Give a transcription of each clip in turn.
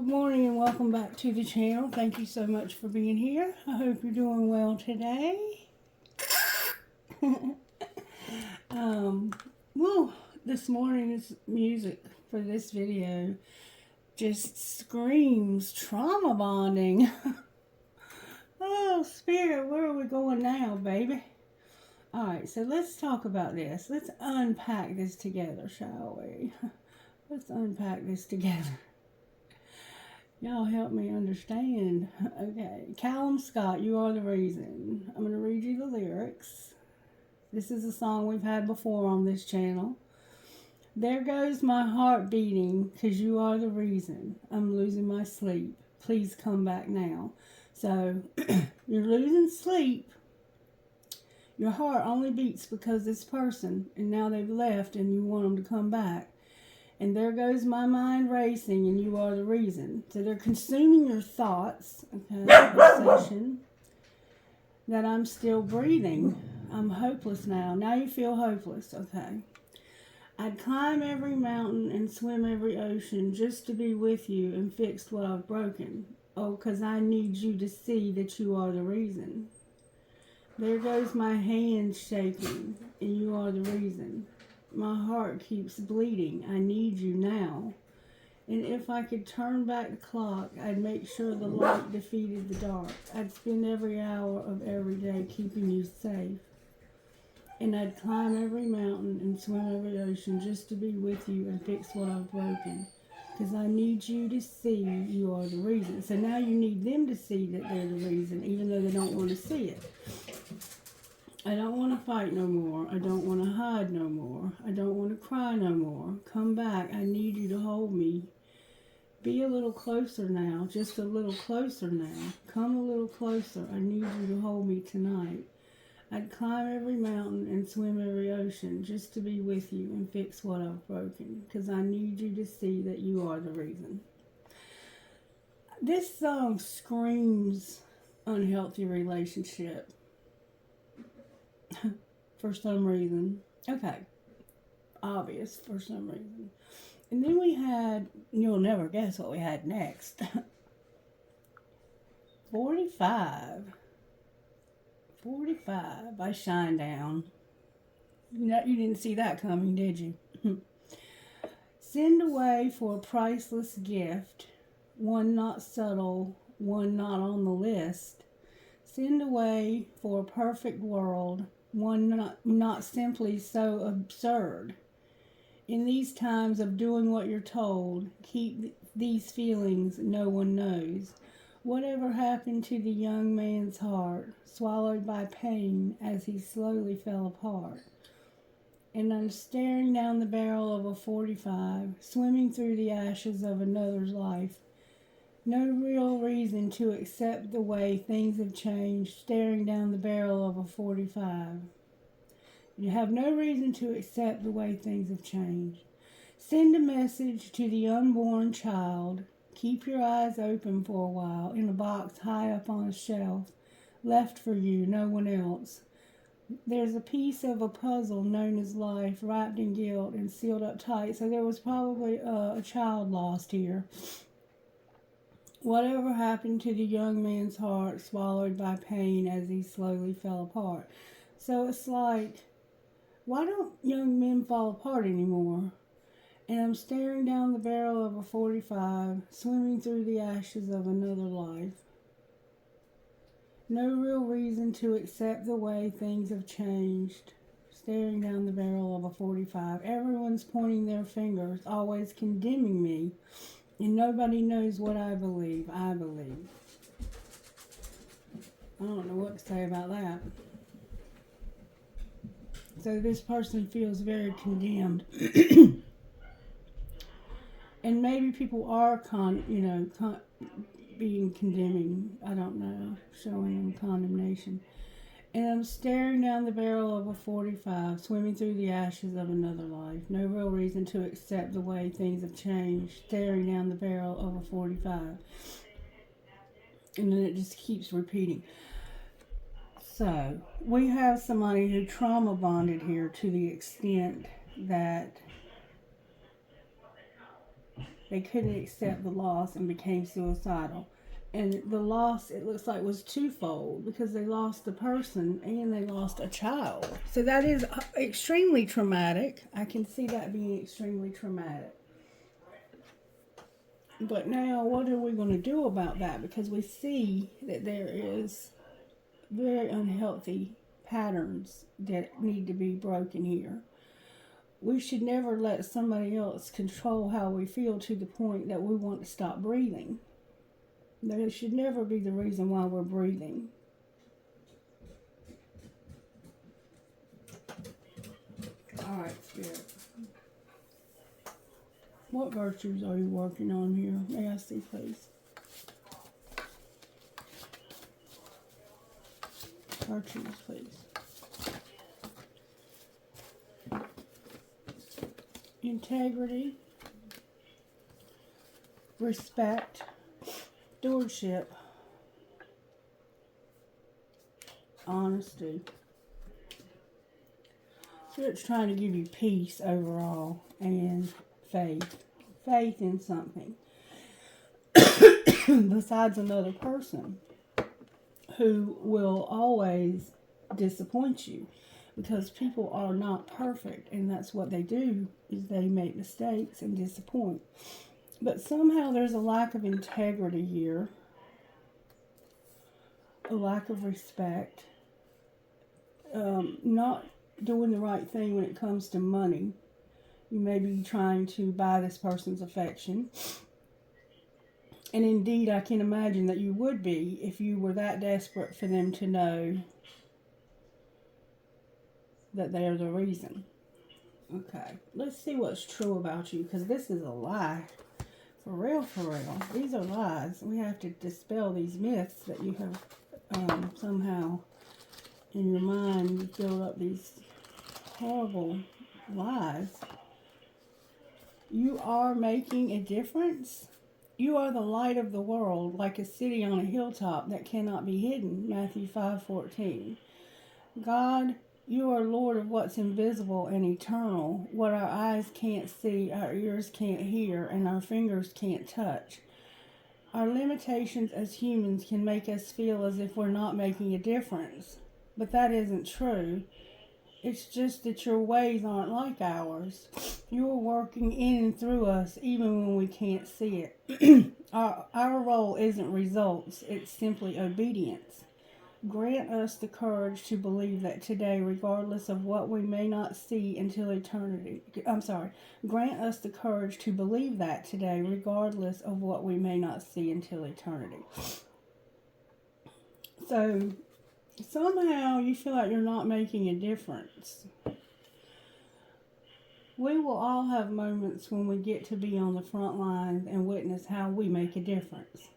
morning and welcome back to the channel. Thank you so much for being here. I hope you're doing well today. Well, this morning's music for this video just screams trauma bonding. Oh, Spirit, where are we going now, baby? Alright, so let's talk about this. Let's unpack this together, shall we? Let's unpack this together. Y'all help me understand. Okay. Callum Scott, You Are the Reason. I'm going to read you the lyrics. This is a song we've had before on this channel. There goes my heart beating, 'cause you are the reason. I'm losing my sleep. Please come back now. So, you're losing sleep. Your heart only beats because this person, and now they've left and you want them to come back. And there goes my mind racing, and you are the reason. So they're consuming your thoughts, okay, obsession, that I'm still breathing. I'm hopeless now. Now you feel hopeless, okay. I'd climb every mountain and swim every ocean just to be with you and fix what I've broken. Oh, 'cause I need you to see that you are the reason. There goes my hands shaking, and you are the reason. My heart keeps bleeding. I need you now. And if I could turn back the clock, I'd make sure the light defeated the dark. I'd spend every hour of every day keeping you safe. And I'd climb every mountain and swim every ocean just to be with you and fix what I've broken. 'Cause I need you to see you are the reason. So now you need them to see that they're the reason, even though they don't want to see it. I don't want to fight no more. I don't want to hide no more. I don't want to cry no more. Come back. I need you to hold me. Be a little closer now. Just a little closer now. Come a little closer. I need you to hold me tonight. I'd climb every mountain and swim every ocean just to be with you and fix what I've broken. 'Cause I need you to see that you are the reason. This song screams unhealthy relationship. For some reason. Okay. Obvious for some reason. And then we had, you'll never guess what we had next. 45. 45 by Shinedown. You didn't see that coming, did you? Send away for a priceless gift. One not subtle, one not on the list. Send away for a perfect world. One not simply so absurd. In these times of doing what you're told, keep these feelings no one knows. Whatever happened to the young man's heart, swallowed by pain as he slowly fell apart. And I'm staring down the barrel of a 45, swimming through the ashes of another's life. No real reason to accept the way things have changed, staring down the barrel of a 45. You have no reason to accept the way things have changed. Send a message to the unborn child. Keep your eyes open for a while in a box high up on a shelf, left for you, no one else. There's a piece of a puzzle known as life, wrapped in guilt and sealed up tight, so there was probably a child lost here. Whatever happened to the young man's heart, swallowed by pain as he slowly fell apart. So it's like, why don't young men fall apart anymore? And I'm staring down the barrel of a 45, swimming through the ashes of another life. No real reason to accept the way things have changed. Staring down the barrel of a 45. Everyone's pointing their fingers, always condemning me. And nobody knows what I believe. I believe. I don't know what to say about that. So this person feels very condemned. And maybe people are being condemning. I don't know. Showing them condemnation. And I'm staring down the barrel of a 45, swimming through the ashes of another life. No real reason to accept the way things have changed. Staring down the barrel of a 45. And then it just keeps repeating. So, we have somebody who trauma bonded here to the extent that They couldn't accept the loss and became suicidal. And the loss, it looks like, was twofold because they lost the person and they lost a child. So that is extremely traumatic. I can see that being extremely traumatic. But now, what are we going to do about that? Because we see that there is very unhealthy patterns that need to be broken here. We should never let somebody else control how we feel to the point that we want to stop breathing. That should never be the reason why we're breathing. All right, Spirit. What virtues are you working on here? May I see, please? Virtues, please. Integrity, respect, stewardship, honesty. So it's trying to give you peace overall and faith. Faith in something besides another person who will always disappoint you, because people are not perfect, and that's what they do, is they make mistakes and disappoint. But somehow there's a lack of integrity here, a lack of respect, not doing the right thing when it comes to money. You may be trying to buy this person's affection. And indeed, I can imagine that you would be if you were that desperate for them to know that they are the reason. Okay, let's see what's true about you, because this is a lie. For real, for real. These are lies. We have to dispel these myths that you have somehow in your mind. You build up these horrible lies. You are making a difference. You are the light of the world, like a city on a hilltop that cannot be hidden. Matthew 5:14. God, you are Lord of what's invisible and eternal, what our eyes can't see, our ears can't hear, and our fingers can't touch. Our limitations as humans can make us feel as if we're not making a difference, but that isn't true. It's just that your ways aren't like ours. You are working in and through us even when we can't see it. Our role isn't results, it's simply obedience. Grant us the courage to believe that today, regardless of what we may not see until eternity. Grant us the courage to believe that today, regardless of what we may not see until eternity. So, somehow you feel like you're not making a difference. We will all have moments when we get to be on the front lines and witness how we make a difference.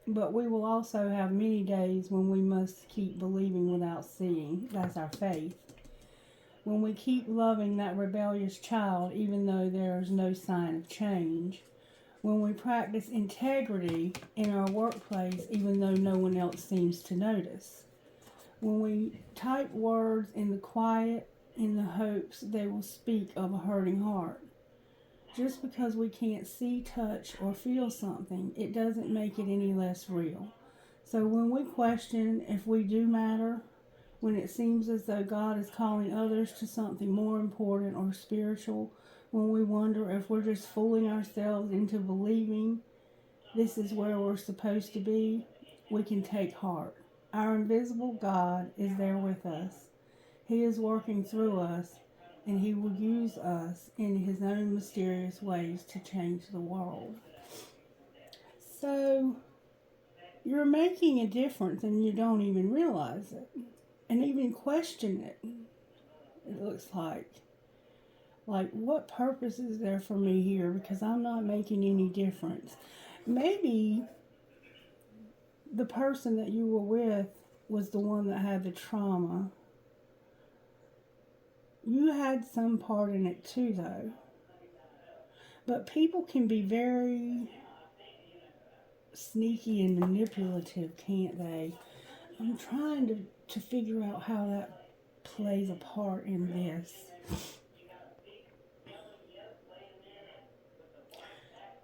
But we will also have many days when we must keep believing without seeing. That's our faith. When we keep loving that rebellious child even though there is no sign of change. When we practice integrity in our workplace even though no one else seems to notice. When we type words in the quiet in the hopes they will speak of a hurting heart. Just because we can't see, touch, or feel something, it doesn't make it any less real. So when we question if we do matter, when it seems as though God is calling others to something more important or spiritual, when we wonder if we're just fooling ourselves into believing this is where we're supposed to be, we can take heart. Our invisible God is there with us. He is working through us, and He will use us in His own mysterious ways to change the world. So, you're making a difference and you don't even realize it. And even question it. It looks like, what purpose is there for me here? Because I'm not making any difference. Maybe the person that you were with was the one that had the trauma. You had some part in it too, though. But people can be very sneaky and manipulative, can't they? I'm trying to figure out how that plays a part in this.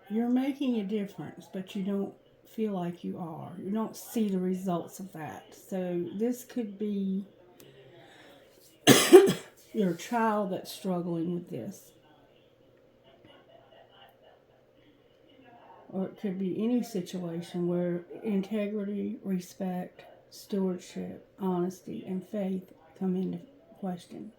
You're making a difference, but you don't feel like you are. You don't see the results of that. So this could be your child that's struggling with this. Or it could be any situation where integrity, respect, stewardship, honesty, and faith come into question.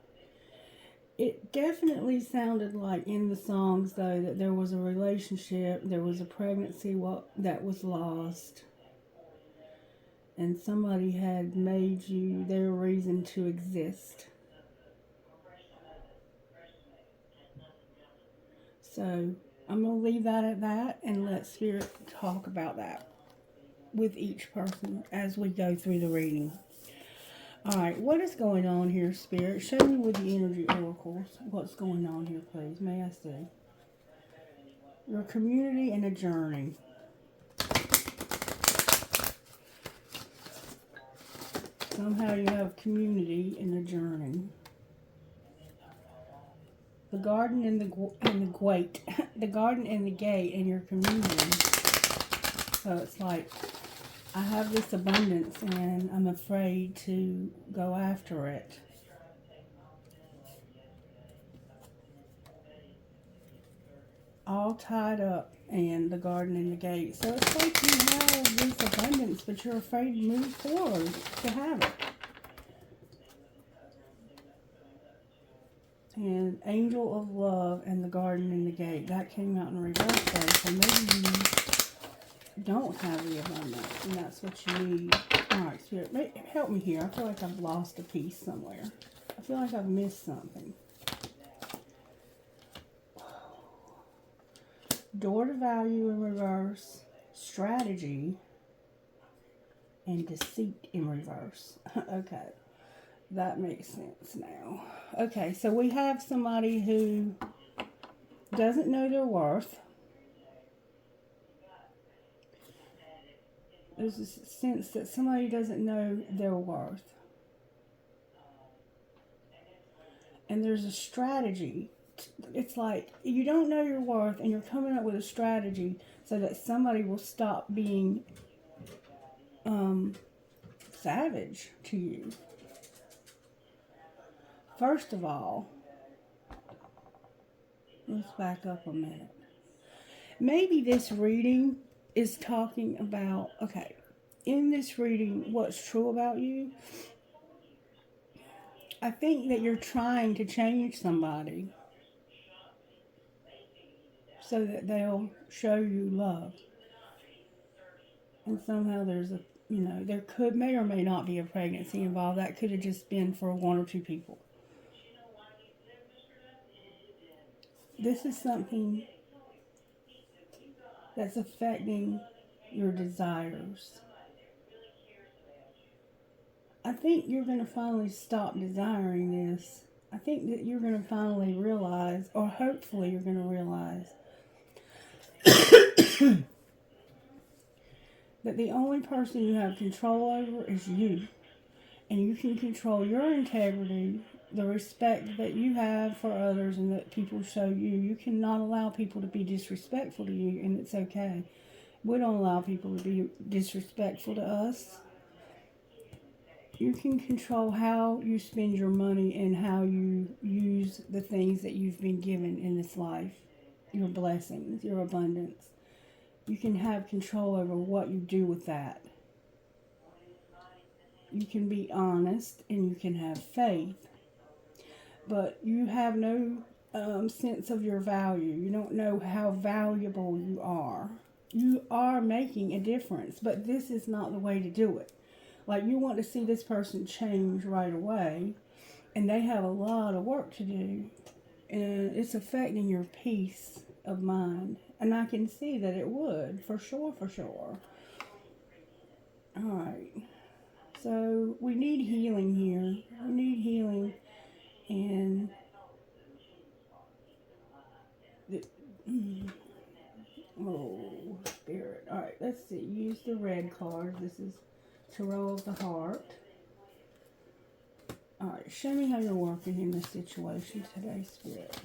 It definitely sounded like in the songs, though, that there was a relationship, there was a pregnancy that was lost, and somebody had made you their reason to exist. So I'm going to leave that at that and let Spirit talk about that with each person as we go through the reading. Alright, what is going on here, Spirit? Show me with the energy oracles what's going on here, please. May I see? Your community and a journey. Somehow you have community and a journey. The garden and the gate. The garden and the gate in your community. So it's like, I have this abundance and I'm afraid to go after it. All tied up in the garden and the gate. So it's like you have this abundance, but you're afraid to move forward to have it. And Angel of Love and the Garden and the Gate. That came out in reverse though. So maybe you don't have the abundance and that's what you need. Alright, Spirit, help me here. I feel like I've lost a piece somewhere. I feel like I've missed something. Door to value in reverse. Strategy. And deceit in reverse. Okay. That makes sense now. Okay, so we have somebody who doesn't know their worth. There's a sense that somebody doesn't know their worth. And there's a strategy. It's like you don't know your worth and you're coming up with a strategy so that somebody will stop being savage to you. First of all, let's back up a minute. Maybe this reading is talking about, okay, in this reading, what's true about you. I think that you're trying to change somebody so that they'll show you love. And somehow there's a, there may or may not be a pregnancy involved. That could have just been for one or two people. This is something that's affecting your desires. I think you're going to finally stop desiring this. I think that you're going to finally realize, or hopefully you're going to realize, that the only person you have control over is you. And you can control your integrity, the respect that you have for others and that people show you. You cannot allow people to be disrespectful to you, and it's okay. We don't allow people to be disrespectful to us. You can control how you spend your money and how you use the things that you've been given in this life. Your blessings, your abundance. You can have control over what you do with that. You can be honest and you can have faith. But you have no sense of your value. You don't know how valuable you are. You are making a difference, but this is not the way to do it. Like, you want to see this person change right away, and they have a lot of work to do, and it's affecting your peace of mind. And I can see that it would, for sure. Alright. So, we need healing here. We need healing, and oh, Spirit. Alright, let's see. Use the red card. This is Tarot of the Heart. Alright, show me how you're working in this situation today, Spirit.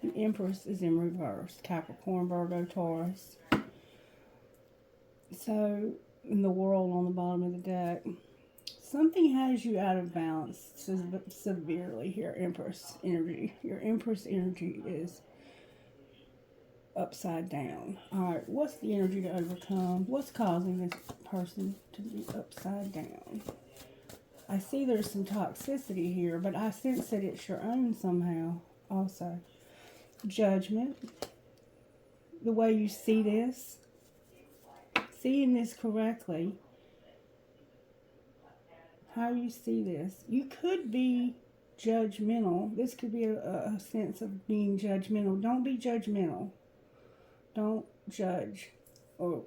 The Empress is in reverse. Capricorn, Virgo, Taurus. So, in the World on the bottom of the deck. Something has you out of balance severely here, Empress energy. Your Empress energy is upside down. Alright, what's the energy to overcome? What's causing this person to be upside down? I see there's some toxicity here, but I sense that it's your own somehow also. Judgment. The way you see this. Seeing this correctly. How you see this. You could be judgmental. This could be a sense of being judgmental. Don't be judgmental. Don't judge. Or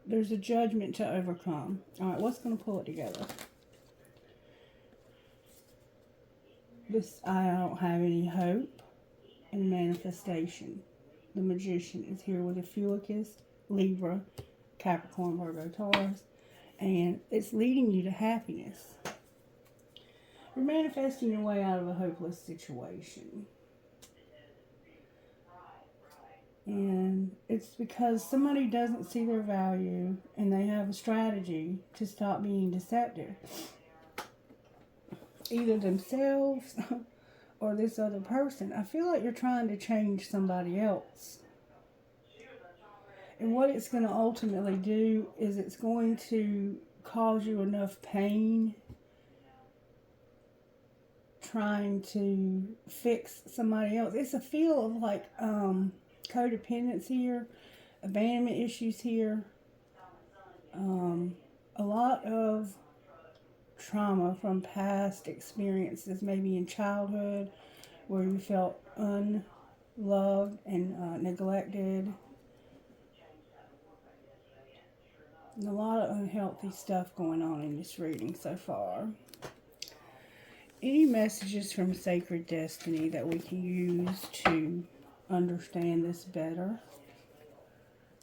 there's a judgment to overcome. Alright, what's going to pull it together? This, I don't have any hope and manifestation. The Magician is here with a Fuicus, Libra, Capricorn, Virgo, Taurus. And it's leading you to happiness. You're manifesting your way out of a hopeless situation. And it's because somebody doesn't see their value and they have a strategy to stop being deceptive. Either themselves or this other person. I feel like you're trying to change somebody else. And what it's going to ultimately do is it's going to cause you enough pain trying to fix somebody else. It's a feel of like codependency here, abandonment issues here, a lot of trauma from past experiences, maybe in childhood where you felt unloved and neglected. And a lot of unhealthy stuff going on in this reading so far. Any messages from Sacred Destiny that we can use to understand this better?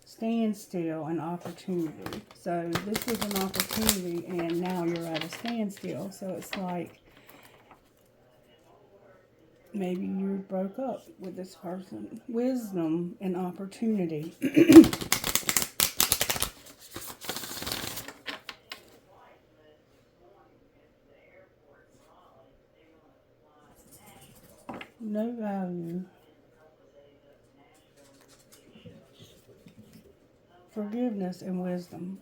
Standstill and opportunity. So this was an opportunity and now you're at a standstill. So it's like maybe you broke up with this person. Wisdom and opportunity. No value. Forgiveness and wisdom.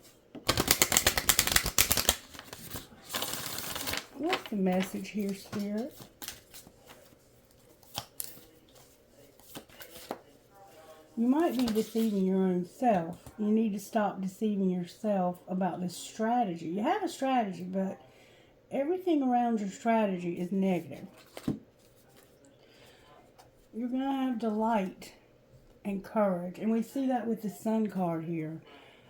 What's the message here, Spirit? You might be deceiving your own self. You need to stop deceiving yourself about this strategy. You have a strategy, but everything around your strategy is negative. You're going to have delight and courage. And we see that with the Sun card here.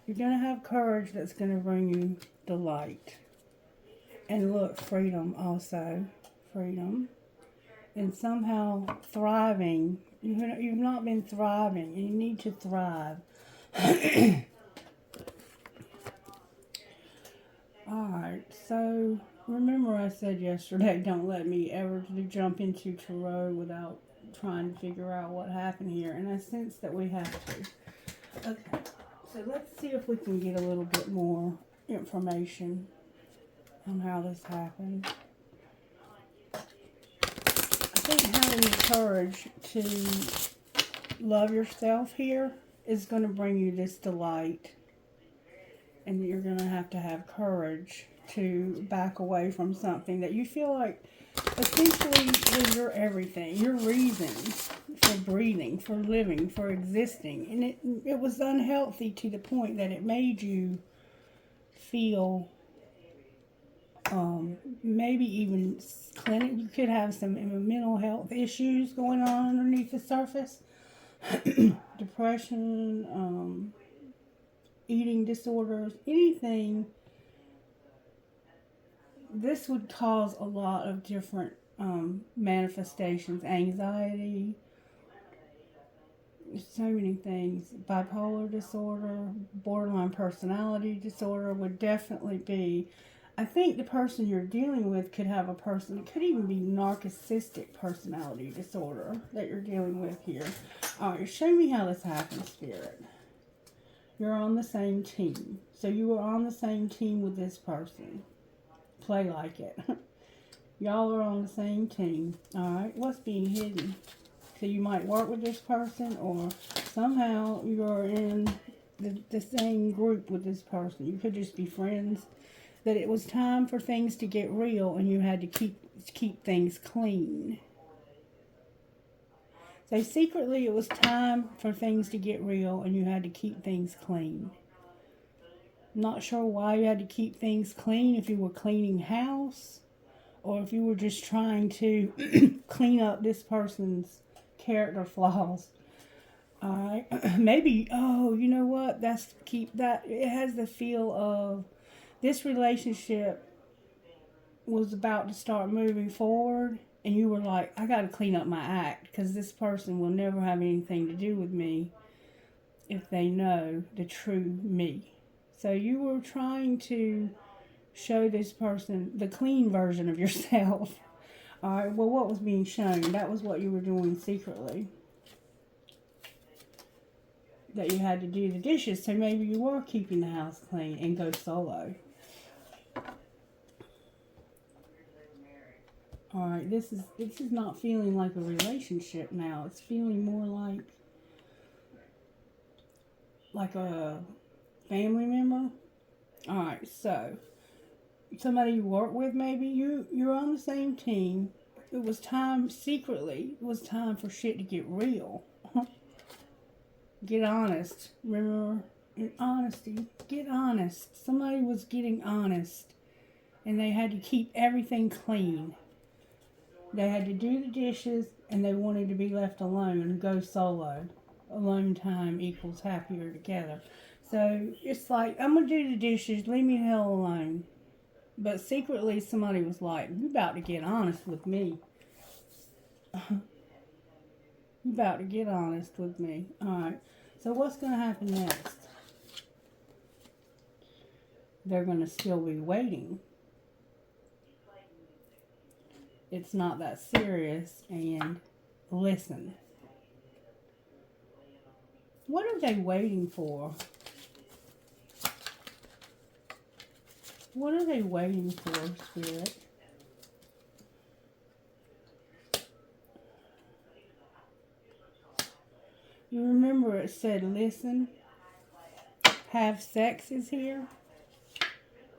You're going to have courage that's going to bring you delight. And look, freedom also. Freedom. And somehow thriving. You've not been thriving. And you need to thrive. Alright, so remember I said yesterday, don't let me ever jump into tarot without trying to figure out what happened here, and I sense that we have to. Okay, so let's see if we can get a little bit more information on how this happened. I think having the courage to love yourself here is going to bring you this delight, and you're going to have courage to back away from something that you feel like essentially is your everything, your reason for breathing, for living, for existing. And it was unhealthy to the point that it made you feel maybe even clinic. You could have some mental health issues going on underneath the surface. Depression, eating disorders, anything. This would cause a lot of different manifestations. Anxiety, so many things. Bipolar disorder, borderline personality disorder would definitely be I think the person you're dealing with could have a person, it could even be narcissistic personality disorder that you're dealing with here. Alright, show me how this happens, Spirit. You're on the same team. So you were on the same team with this person. Play like it. Y'all are on the same team. Alright, what's being hidden? So you might work with this person, or somehow you're in the same group with this person. You could just be friends. That it was time for things to get real, and you had to keep things clean. So secretly it was time for things to get real, and you had to keep things clean. I'm not sure why you had to keep things clean, if you were cleaning house, or if you were just trying to clean up this person's character flaws. Alright, maybe, oh, you know what, it has the feel of this relationship was about to start moving forward, and you were like, I got to clean up my act, because this person will never have anything to do with me if they know the true me. So you were trying to show this person the clean version of yourself. Alright, well, what was being shown? That was what you were doing secretly. That you had to do the dishes, so maybe you were keeping the house clean and go solo. Alright, this is not feeling like a relationship now. It's feeling more like a family member. Alright, so somebody you work with, maybe you're on the same team. It was time, secretly, it was time for shit to get real. Get honest. Remember, in honesty, get honest. Somebody was getting honest, and they had to keep everything clean. They had to do the dishes, and they wanted to be left alone and go solo. Alone time equals happier together. So it's like, I'm going to do the dishes, leave me the hell alone. But secretly somebody was like, you about to get honest with me. You about to get honest with me. Alright, so what's going to happen next? They're going to still be waiting. It's not that serious, and listen. What are they waiting for? What are they waiting for, Spirit? You remember it said listen, have sex is here,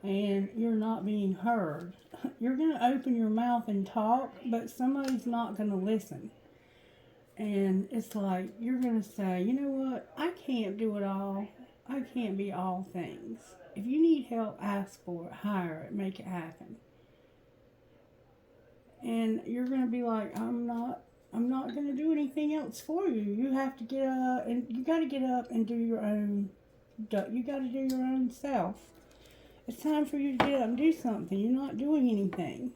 and you're not being heard. You're going to open your mouth and talk, but somebody's not going to listen. And it's like, you're going to say, you know what, I can't do it all. I can't be all things. If you need help, ask for it, hire it, make it happen. And you're going to be like, I'm not going to do anything else for you. You have to get up, and you got to get up and do your own, you got to do your own self. It's time for you to get up and do something. You're not doing anything.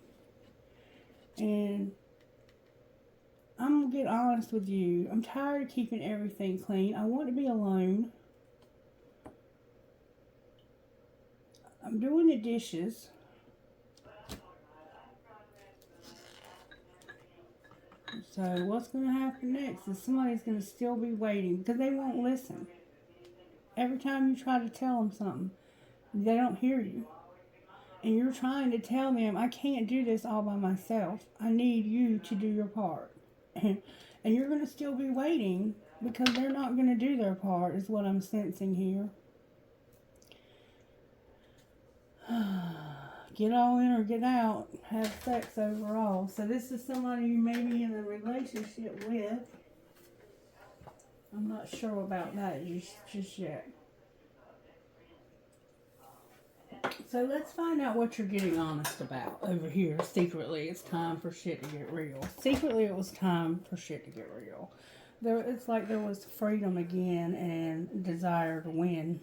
And I'm going to get honest with you. I'm tired of keeping everything clean. I want to be alone. I'm doing the dishes. So what's going to happen next is somebody's going to still be waiting, because they won't listen. Every time you try to tell them something, they don't hear you. And you're trying to tell them, I can't do this all by myself. I need you to do your part. And you're going to still be waiting, because they're not going to do their part, is what I'm sensing here. Get all in or get out. Have sex overall. So this is somebody you may be in a relationship with. I'm not sure about that just yet. So let's find out what you're getting honest about over here. Secretly, it's time for shit to get real. Secretly, it was time for shit to get real. It's like there was freedom again and desire to win.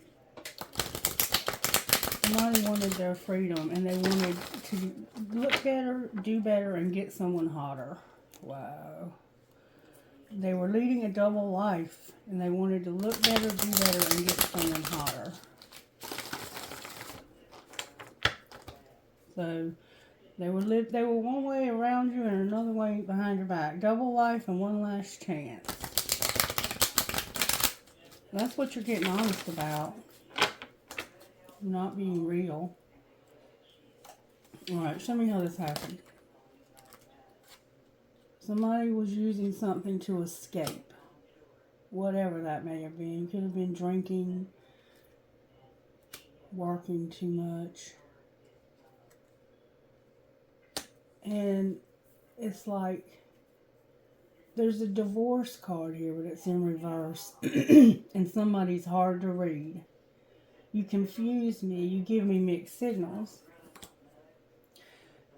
Somebody wanted their freedom, and they wanted to look better, do better, and get someone hotter. Wow. They were leading a double life, and they wanted to look better, do better, and get someone hotter. So they were one way around you and another way behind your back. Double life and one last chance. That's what you're getting honest about. Not being real. Alright, show me how this happened. Somebody was using something to escape. Whatever that may have been. Could have been drinking, working too much. And it's like, there's a divorce card here, but it's in reverse. And somebody's hard to read. You confuse me. You give me mixed signals.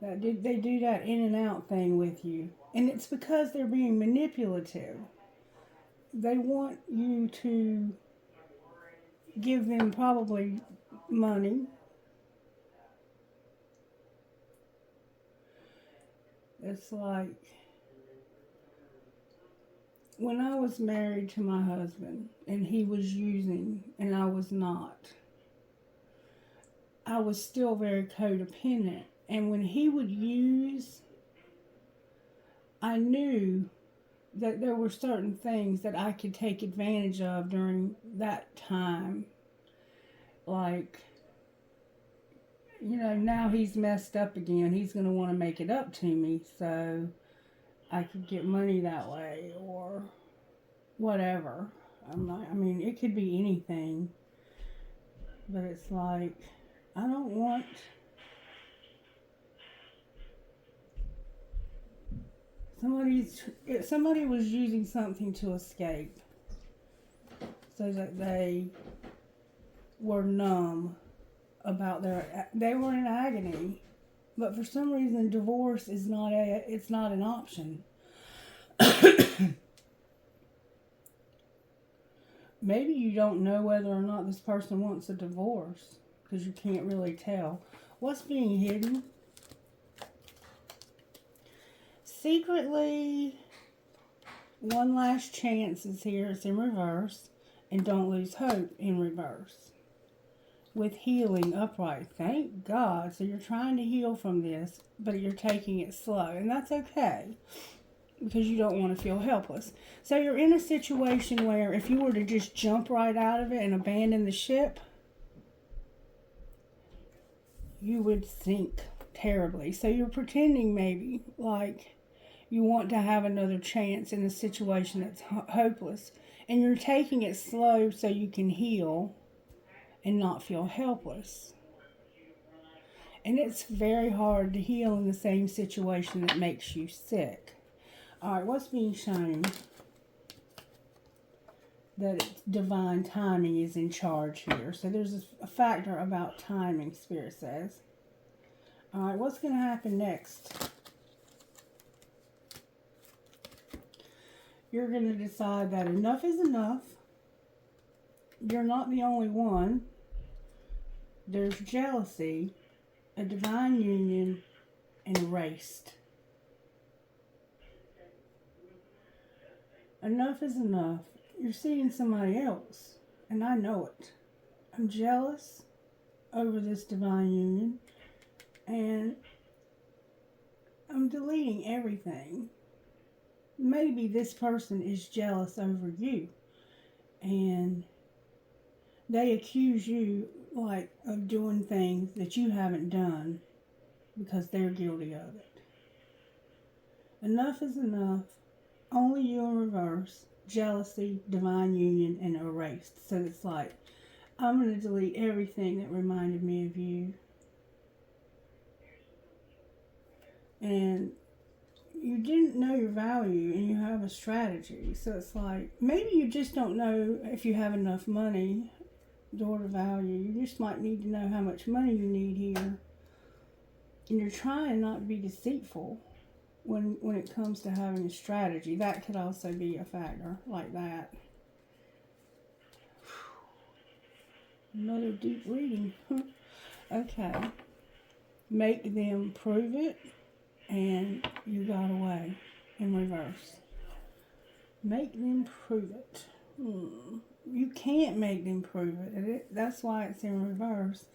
They do that in and out thing with you. And it's because they're being manipulative. They want you to give them probably money. It's like, when I was married to my husband and he was using and I was not, I was still very codependent. And when he would use, I knew that there were certain things that I could take advantage of during that time. Like, you know, now he's messed up again. He's going to want to make it up to me. So I could get money that way or whatever. I mean, it could be anything. But it's like, I don't want... Somebody was using something to escape so that they were numb about they were in agony, but for some reason divorce is not an option. Maybe you don't know whether or not this person wants a divorce because you can't really tell. What's being hidden? Secretly, one last chance is here. It's in reverse. And don't lose hope in reverse. With healing upright. Thank God. So you're trying to heal from this, but you're taking it slow. And that's okay. Because you don't want to feel helpless. So you're in a situation where if you were to just jump right out of it and abandon the ship, you would sink terribly. So you're pretending maybe like you want to have another chance in a situation that's hopeless. And you're taking it slow so you can heal and not feel helpless. And it's very hard to heal in the same situation that makes you sick. Alright, what's being shown? That divine timing is in charge here. So there's a factor about timing, Spirit says. Alright, what's going to happen next? You're going to decide that enough is enough. You're not the only one. There's jealousy, a divine union, and erased. Enough is enough. You're seeing somebody else, and I know it. I'm jealous over this divine union, and I'm deleting everything. Maybe this person is jealous over you, and they accuse you like of doing things that you haven't done because they're guilty of it. Enough is enough. Only you in reverse. Jealousy, divine union, and erased. So it's like, I'm going to delete everything that reminded me of you. And you didn't know your value and you have a strategy. So it's like, maybe you just don't know if you have enough money or the value. You just might need to know how much money you need here. And you're trying not to be deceitful when it comes to having a strategy. That could also be a factor like that. Another deep reading. Okay. Make them prove it. And you got away in reverse. Make them prove it. You can't make them prove it. That's why it's in reverse.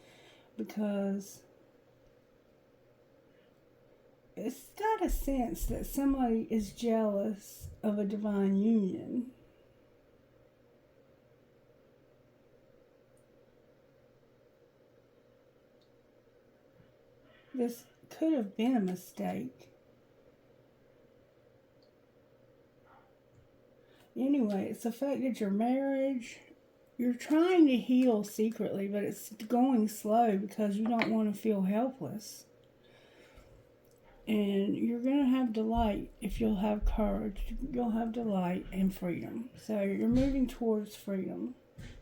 Because it's got a sense that somebody is jealous of a divine union. This could have been a mistake. Anyway, it's affected your marriage. You're trying to heal secretly, but it's going slow because you don't want to feel helpless. And you're going to have delight if you'll have courage. You'll have delight and freedom. So you're moving towards freedom.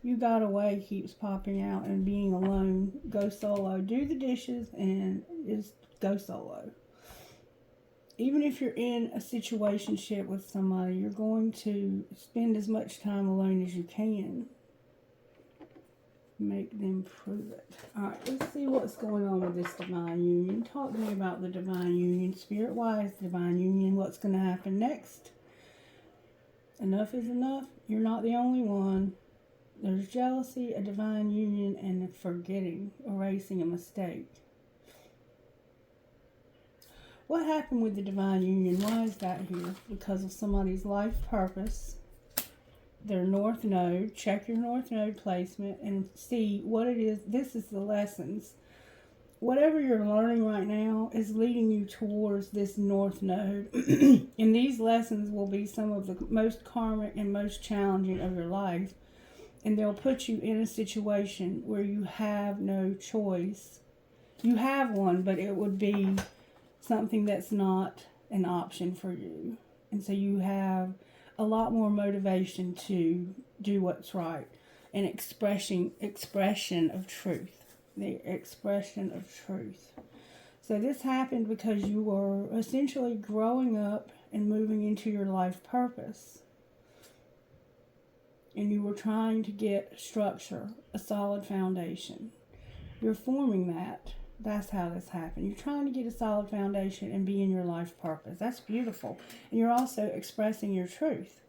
You Got Away keeps popping out, and being alone, go solo. Do the dishes and just go solo. Even if you're in a situationship with somebody, you're going to spend as much time alone as you can. Make them prove it. Alright, let's see what's going on with this divine union. Talk to me about the divine union. Spirit, why is divine union? What's going to happen next? Enough is enough. You're not the only one. There's jealousy, a divine union, and forgetting, erasing a mistake. What happened with the divine union? Why is that here? Because of somebody's life purpose. Their north node. Check your north node placement and see what it is. This is the lessons. Whatever you're learning right now is leading you towards this north node. And these lessons will be some of the most karmic and most challenging of your life. And they'll put you in a situation where you have no choice. You have one, but it would be something that's not an option for you. And so you have a lot more motivation to do what's right. And expression of truth. The expression of truth. So this happened because you were essentially growing up and moving into your life purpose. And you were trying to get structure, a solid foundation. You're forming that. That's how this happened. You're trying to get a solid foundation and be in your life purpose. That's beautiful. And you're also expressing your truth.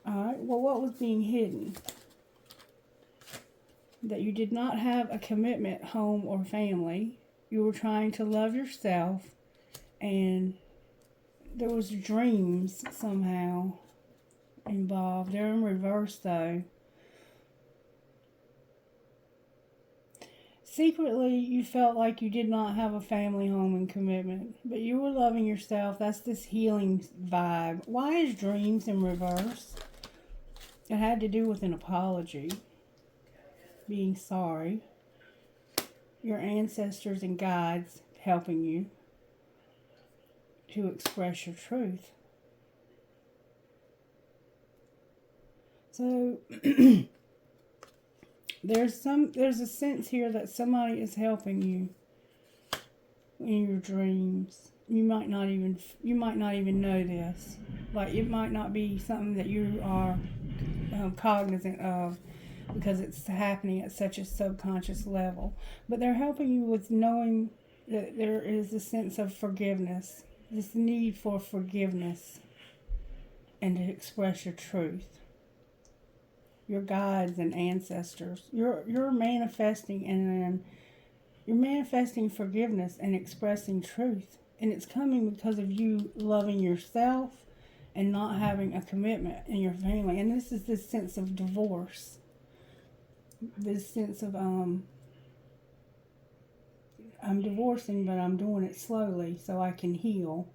Alright, well, what was being hidden? That you did not have a commitment, home or family. You were trying to love yourself. And there was dreams somehow involved. They're in reverse though. Secretly, you felt like you did not have a family, home, and commitment, but you were loving yourself. That's this healing vibe. Why is dreams in reverse? It had to do with an apology, being sorry, your ancestors and guides helping you to express your truth. So there's a sense here that somebody is helping you in your dreams. You might not even know this. Like, it might not be something that you are cognizant of because it's happening at such a subconscious level. But they're helping you with knowing that there is a sense of forgiveness, this need for forgiveness, and to express your truth. Your guides and ancestors. You're manifesting and you're manifesting forgiveness and expressing truth. And it's coming because of you loving yourself and not having a commitment in your family. And this is this sense of divorce. This sense of I'm divorcing, but I'm doing it slowly so I can heal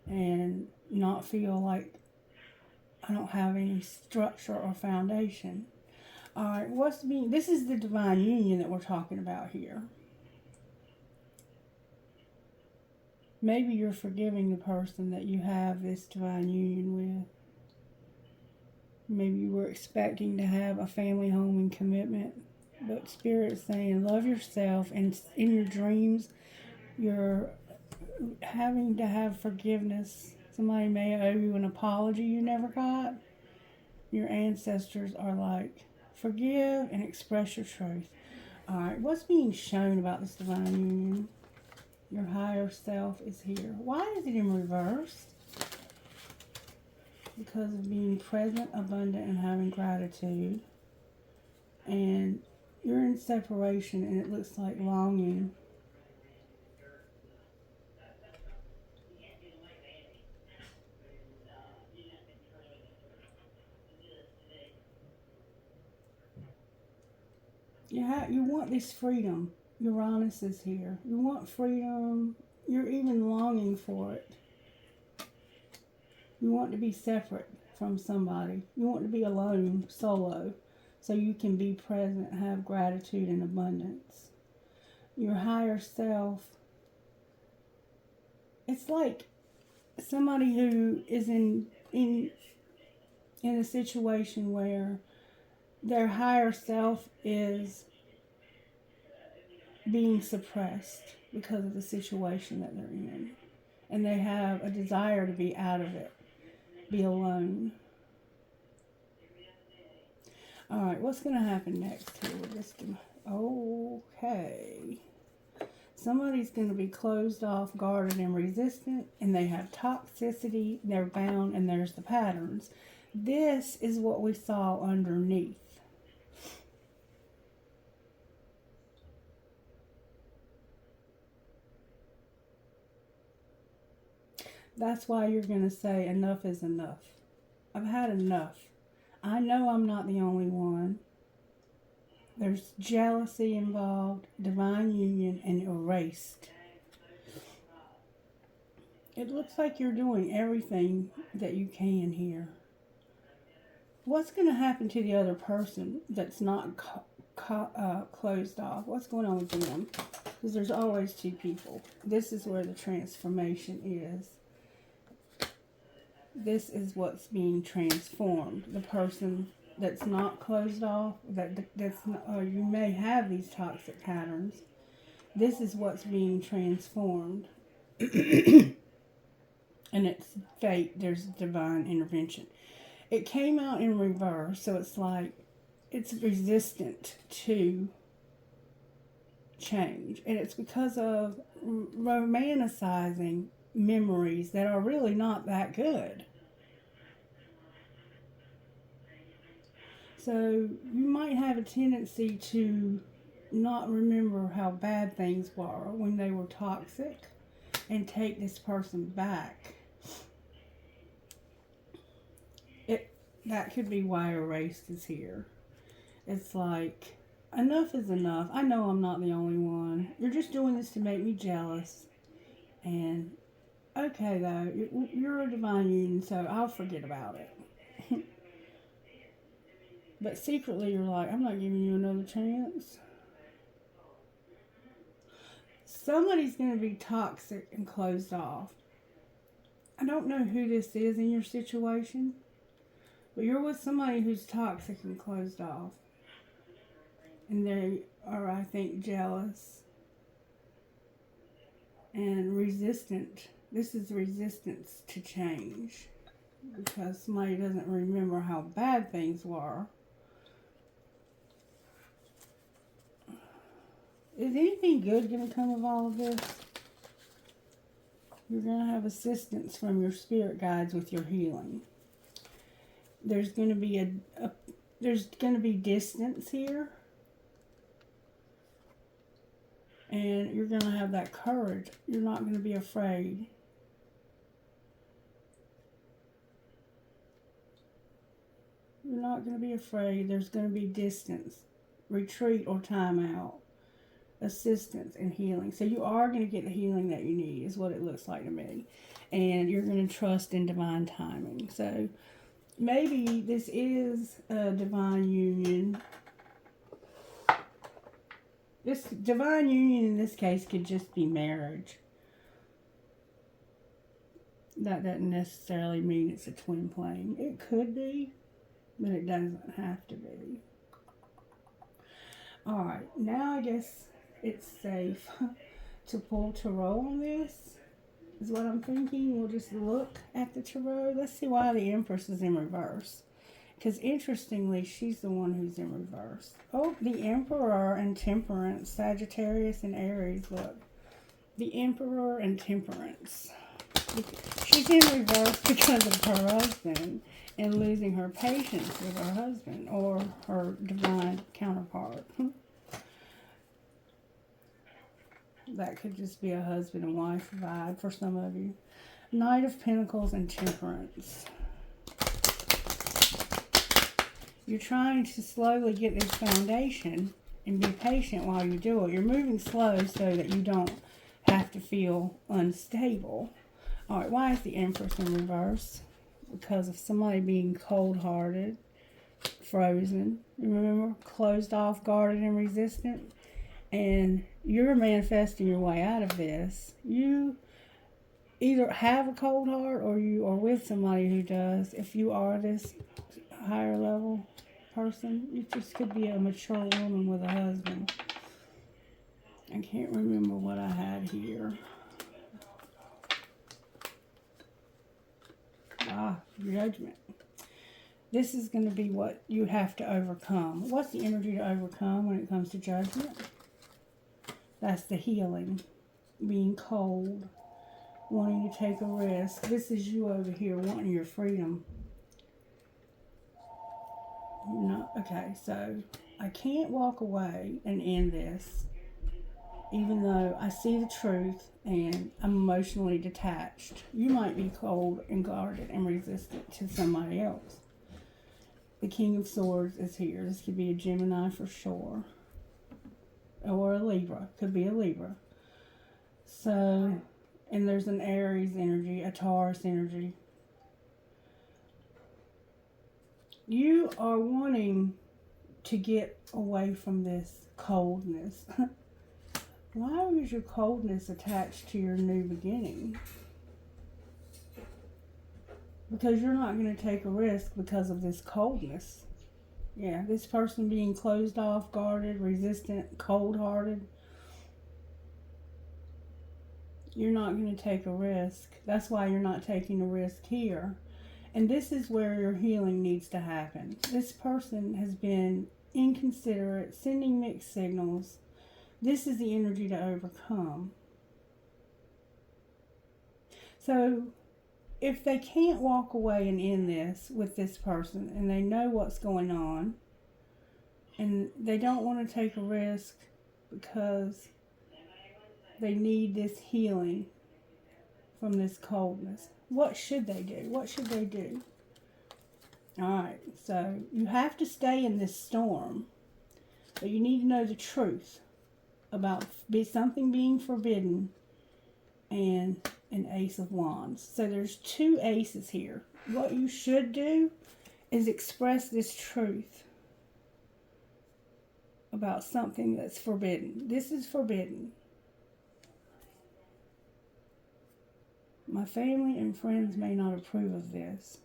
and not feel like I don't have any structure or foundation. Alright, this is the divine union that we're talking about here. Maybe you're forgiving the person that you have this divine union with. Maybe you were expecting to have a family, home, and commitment. But Spirit's saying, love yourself. And in your dreams, you're having to have forgiveness. Somebody may owe you an apology you never got. Your ancestors are like, forgive and express your truth. Alright, what's being shown about this divine union? Your higher self is here. Why is it in reverse? Because of being present, abundant, and having gratitude. And you're in separation and it looks like longing. You want this freedom. Uranus is here. You want freedom. You're even longing for it. You want to be separate from somebody. You want to be alone, solo, so you can be present, have gratitude and abundance. Your higher self, it's like somebody who is in a situation where their higher self is being suppressed because of the situation that they're in. And they have a desire to be out of it, be alone. All right, what's going to happen next here? Okay. Somebody's going to be closed off, guarded, and resistant, and they have toxicity, they're bound, and there's the patterns. This is what we saw underneath. That's why you're going to say enough is enough. I've had enough. I know I'm not the only one. There's jealousy involved, divine union, and erased. It looks like you're doing everything that you can here. What's going to happen to the other person that's not closed off? What's going on with them? Because there's always two people. This is where the transformation is. This is what's being transformed. The person that's not closed off, or you may have these toxic patterns. This is what's being transformed. And it's fate. There's divine intervention. It came out in reverse, so it's like it's resistant to change. And it's because of romanticizing memories that are really not that good. So you might have a tendency to not remember how bad things were when they were toxic and take this person back. That could be why erased is here. It's like, enough is enough. I know I'm not the only one. You're just doing this to make me jealous. And okay, though, you're a divine union, so I'll forget about it. But secretly, you're like, I'm not giving you another chance. Somebody's going to be toxic and closed off. I don't know who this is in your situation, but you're with somebody who's toxic and closed off. And they are, I think, jealous and resistant. This is resistance to change because somebody doesn't remember how bad things were. Is anything good going to come of all of this? You're going to have assistance from your spirit guides with your healing. There's going to be there's going to be distance here. And you're going to have that courage. You're not going to be afraid. You're not going to be afraid. There's going to be distance, retreat, or time out, assistance, and healing. So you are going to get the healing that you need, is what it looks like to me. And you're going to trust in divine timing. So maybe this is a divine union. This divine union in this case could just be marriage. That doesn't necessarily mean it's a twin flame. It could be, but it doesn't have to be. Alright, now I guess it's safe to pull tarot on this, is what I'm thinking. We'll just look at the tarot. Let's see why the Empress is in reverse. Because interestingly, she's the one who's in reverse. Oh, the Emperor and Temperance, Sagittarius and Aries, look. The Emperor and Temperance. She's in reverse because of her husband and losing her patience with her husband or her divine counterpart. That could just be a husband and wife vibe for some of you. Knight of Pentacles and Temperance. You're trying to slowly get this foundation and be patient while you do it. You're moving slow so that you don't have to feel unstable. All right, why is the Empress in reverse? Because of somebody being cold-hearted, frozen, remember, closed off, guarded, and resistant. And you're manifesting your way out of this. You either have a cold heart or you are with somebody who does. If you are this higher level person, you just could be a mature woman with a husband. I can't remember what I had here. Judgment. This is going to be what you have to overcome. What's the energy to overcome when it comes to judgment? That's the healing. Being cold. Wanting to take a risk. This is you over here wanting your freedom. No, okay, so I can't walk away and end this, even though I see the truth and I'm emotionally detached. You might be cold and guarded and resistant to somebody else. The King of Swords is here. This could be a Gemini for sure. Or a Libra. Could be a Libra. So, and there's an Aries energy, a Taurus energy. You are wanting to get away from this coldness. Why is your coldness attached to your new beginning? Because you're not going to take a risk because of this coldness. Yeah, this person being closed off, guarded, resistant, cold-hearted. You're not going to take a risk. That's why you're not taking a risk here. And this is where your healing needs to happen. This person has been inconsiderate, sending mixed signals. This is the energy to overcome. So, if they can't walk away and end this with this person, and they know what's going on, and they don't want to take a risk because they need this healing from this coldness, what should they do? What should they do? Alright, so you have to stay in this storm, but you need to know the truth about something being forbidden and an Ace of Wands. So there's two aces here. What you should do is express this truth about something that's forbidden. This is forbidden. My family and friends may not approve of this.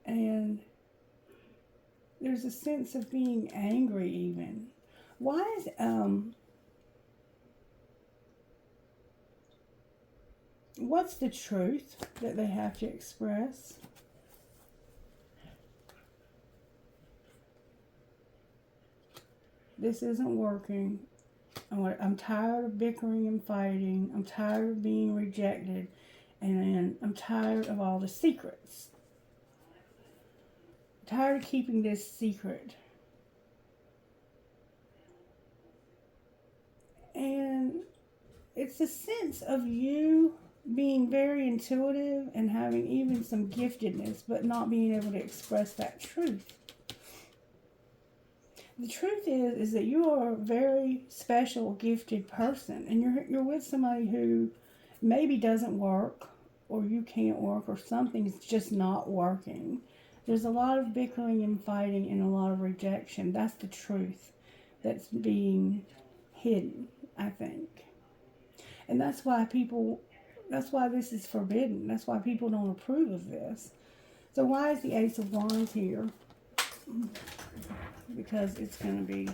And there's a sense of being angry even. Why is, what's the truth that they have to express? This isn't working. I'm tired of bickering and fighting. I'm tired of being rejected. And I'm tired of all the secrets. I'm tired of keeping this secret. And it's a sense of you being very intuitive and having even some giftedness, but not being able to express that truth. The truth is that you are a very special, gifted person, and you're with somebody who maybe doesn't work, or you can't work, or something's just not working. There's a lot of bickering and fighting and a lot of rejection. That's the truth that's being hidden, I think. And that's why this is forbidden. That's why people don't approve of this. So why is the Ace of Wands here? Because it's going to be...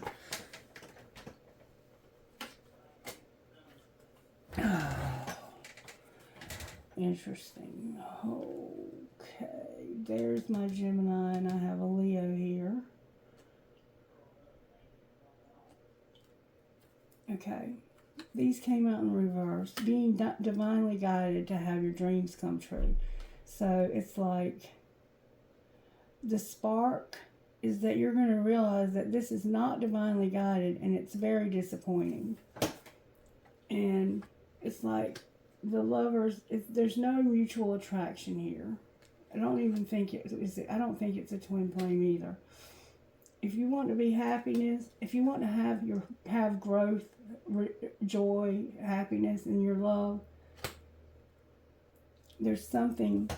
interesting. Okay, there's my Gemini, and I have a Leo here. Okay, these came out in reverse. Being divinely guided to have your dreams come true. So it's like the spark is that you're going to realize that this is not divinely guided, and it's very disappointing. And it's like the lovers, there's no mutual attraction here. I don't even think I don't think it's a twin flame either. If you want to be happiness, if you want to have growth, joy, happiness in your love, there's something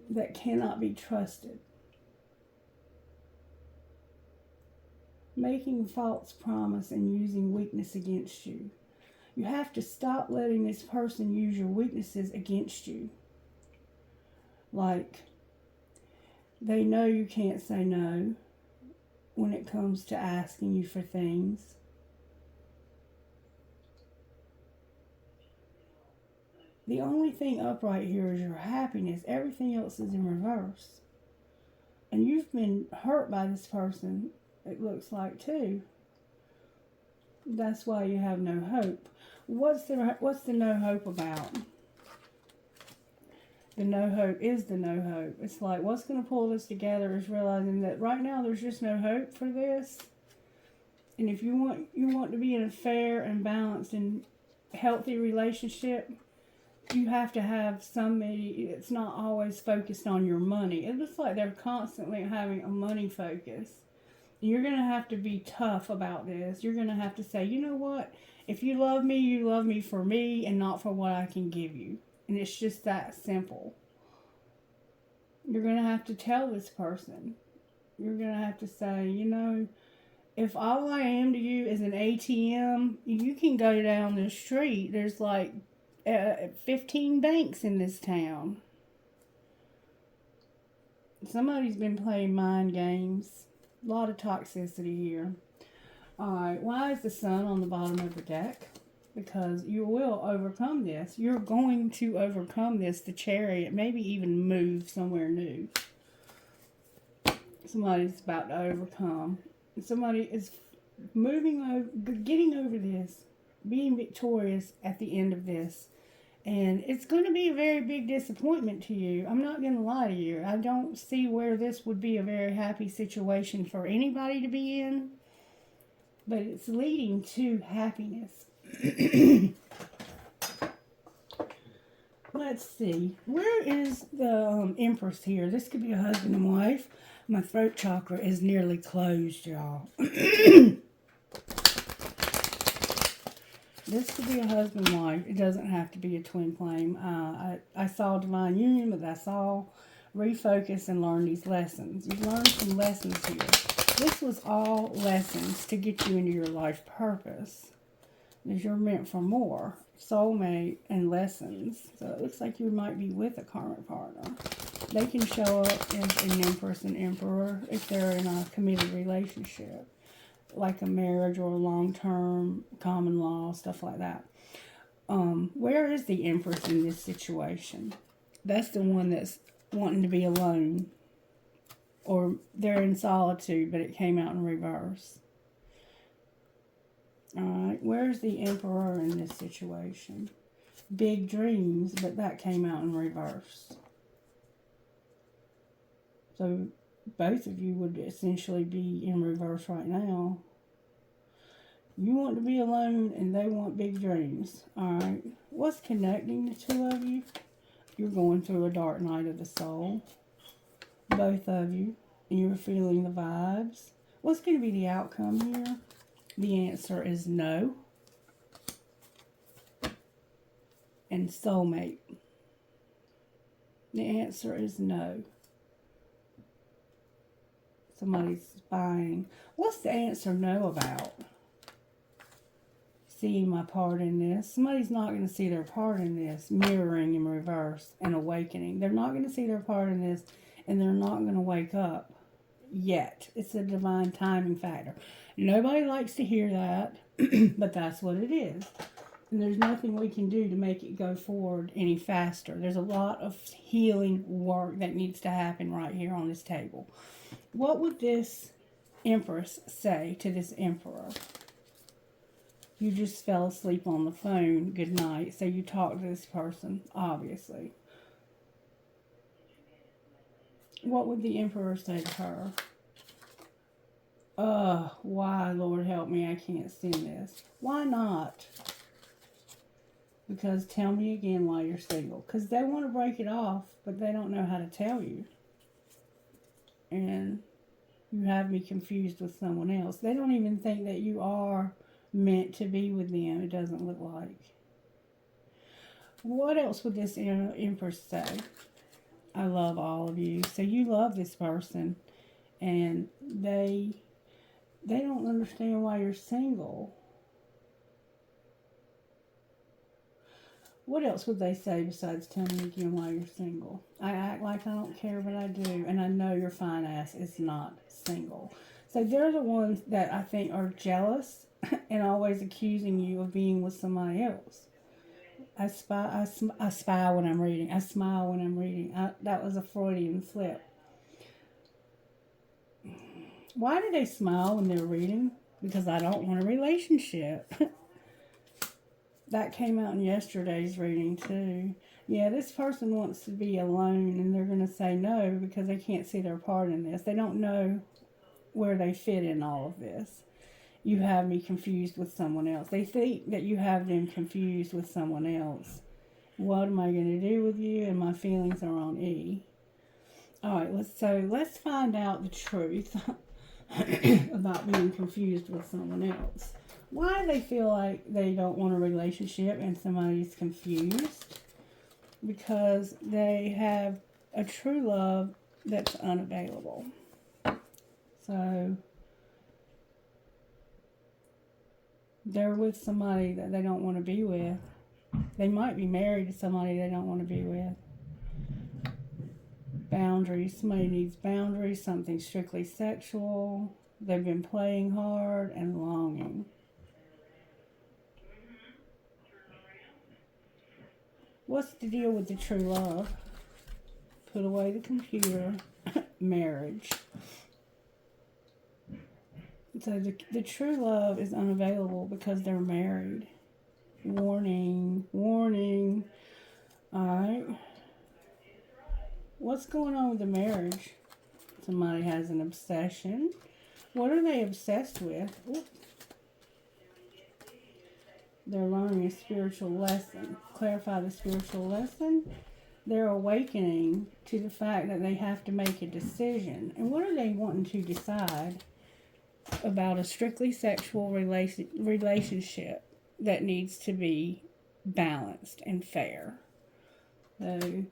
that cannot be trusted. Making false promise and using weakness against you. You have to stop letting this person use your weaknesses against you. Like, they know you can't say no when it comes to asking you for things. The only thing upright here is your happiness. Everything else is in reverse. And you've been hurt by this person, it looks like, too. That's why you have no hope. What's the no hope about? The no hope is the no hope. It's like, what's going to pull this together is realizing that right now there's just no hope for this. And if you want to be in a fair and balanced and healthy relationship, you have to have somebody. It's not always focused on your money. It looks like they're constantly having a money focus. You're going to have to be tough about this. You're going to have to say, you know what? If you love me for me and not for what I can give you. And it's just that simple. You're going to have to tell this person. You're going to have to say, you know, if all I am to you is an ATM, you can go down the street. There's like 15 banks in this town. Somebody's been playing mind games. A lot of toxicity here. Alright, why is the sun on the bottom of the deck? Because you will overcome this. You're going to overcome this. The Chariot, maybe even move somewhere new. Somebody's about to overcome. Somebody is moving over, getting over this, being victorious at the end of this. And it's going to be a very big disappointment to you. I'm not going to lie to you. I don't see where this would be a very happy situation for anybody to be in. But it's leading to happiness. Let's see. Where is the Empress here? This could be a husband and wife. My throat chakra is nearly closed, y'all. This could be a husband and wife. It doesn't have to be a twin flame. I saw divine union, but that's all. Refocus and learn these lessons. You've learned some lessons here. This was all lessons to get you into your life purpose. Because you're meant for more. Soulmate and lessons. So it looks like you might be with a karmic partner. They can show up as an Empress and Emperor if they're in a committed relationship. Like a marriage or a long-term common law, stuff like that. Where is the Empress in this situation? That's the one that's wanting to be alone. Or they're in solitude, but it came out in reverse. Alright, where's the Emperor in this situation? Big dreams, but that came out in reverse. So, both of you would essentially be in reverse right now. You want to be alone, and they want big dreams. Alright, what's connecting the two of you? You're going through a dark night of the soul. Both of you. And you're feeling the vibes. What's going to be the outcome here? The answer is no. And soulmate. The answer is no. Somebody's spying. What's the answer no about? Seeing my part in this. Somebody's not going to see their part in this. Mirroring in reverse and awakening. They're not going to see their part in this, and they're not going to wake up yet. It's a divine timing factor. Nobody likes to hear that, but that's what it is. And there's nothing we can do to make it go forward any faster. There's a lot of healing work that needs to happen right here on this table. What would this Empress say to this Emperor? You just fell asleep on the phone. Good night. So you talked to this person, obviously. What would the Emperor say to her? Why, Lord help me, I can't stand this. Why not? Because tell me again why you're single. Because they want to break it off, but they don't know how to tell you. And You have me confused with someone else. They don't even think that you are meant to be with them, it doesn't look like. What else would this Empress say? I love all of you. So you love this person, and they don't understand why you're single. What else would they say besides telling me again why you're single? I act like I don't care, but I do. And I know your fine ass is not single. So they're the ones that I think are jealous and always accusing you of being with somebody else. I spy when I'm reading. I smile when I'm reading. That was a Freudian slip. Why do they smile when they're reading? Because I don't want a relationship. That came out in yesterday's reading too. Yeah, this person wants to be alone, and they're going to say no because they can't see their part in this. They don't know where they fit in all of this. You have me confused with someone else. They think that you have them confused with someone else. What am I going to do with you? And my feelings are on E. All right, let's find out the truth about being confused with someone else. Why do they feel like they don't want a relationship and somebody's confused? Because they have a true love that's unavailable. So they're with somebody that they don't want to be with. They might be married to somebody they don't want to be with. Boundaries. Somebody needs boundaries, something strictly sexual. They've been playing hard and longing. What's the deal with the true love? Put away the computer. Marriage. So the true love is unavailable because they're married. Warning, warning. Alright. What's going on with the marriage? Somebody has an obsession. What are they obsessed with? Ooh. They're learning a spiritual lesson. Clarify the spiritual lesson. They're awakening to the fact that they have to make a decision. And what are they wanting to decide about a strictly sexual relationship that needs to be balanced and fair? So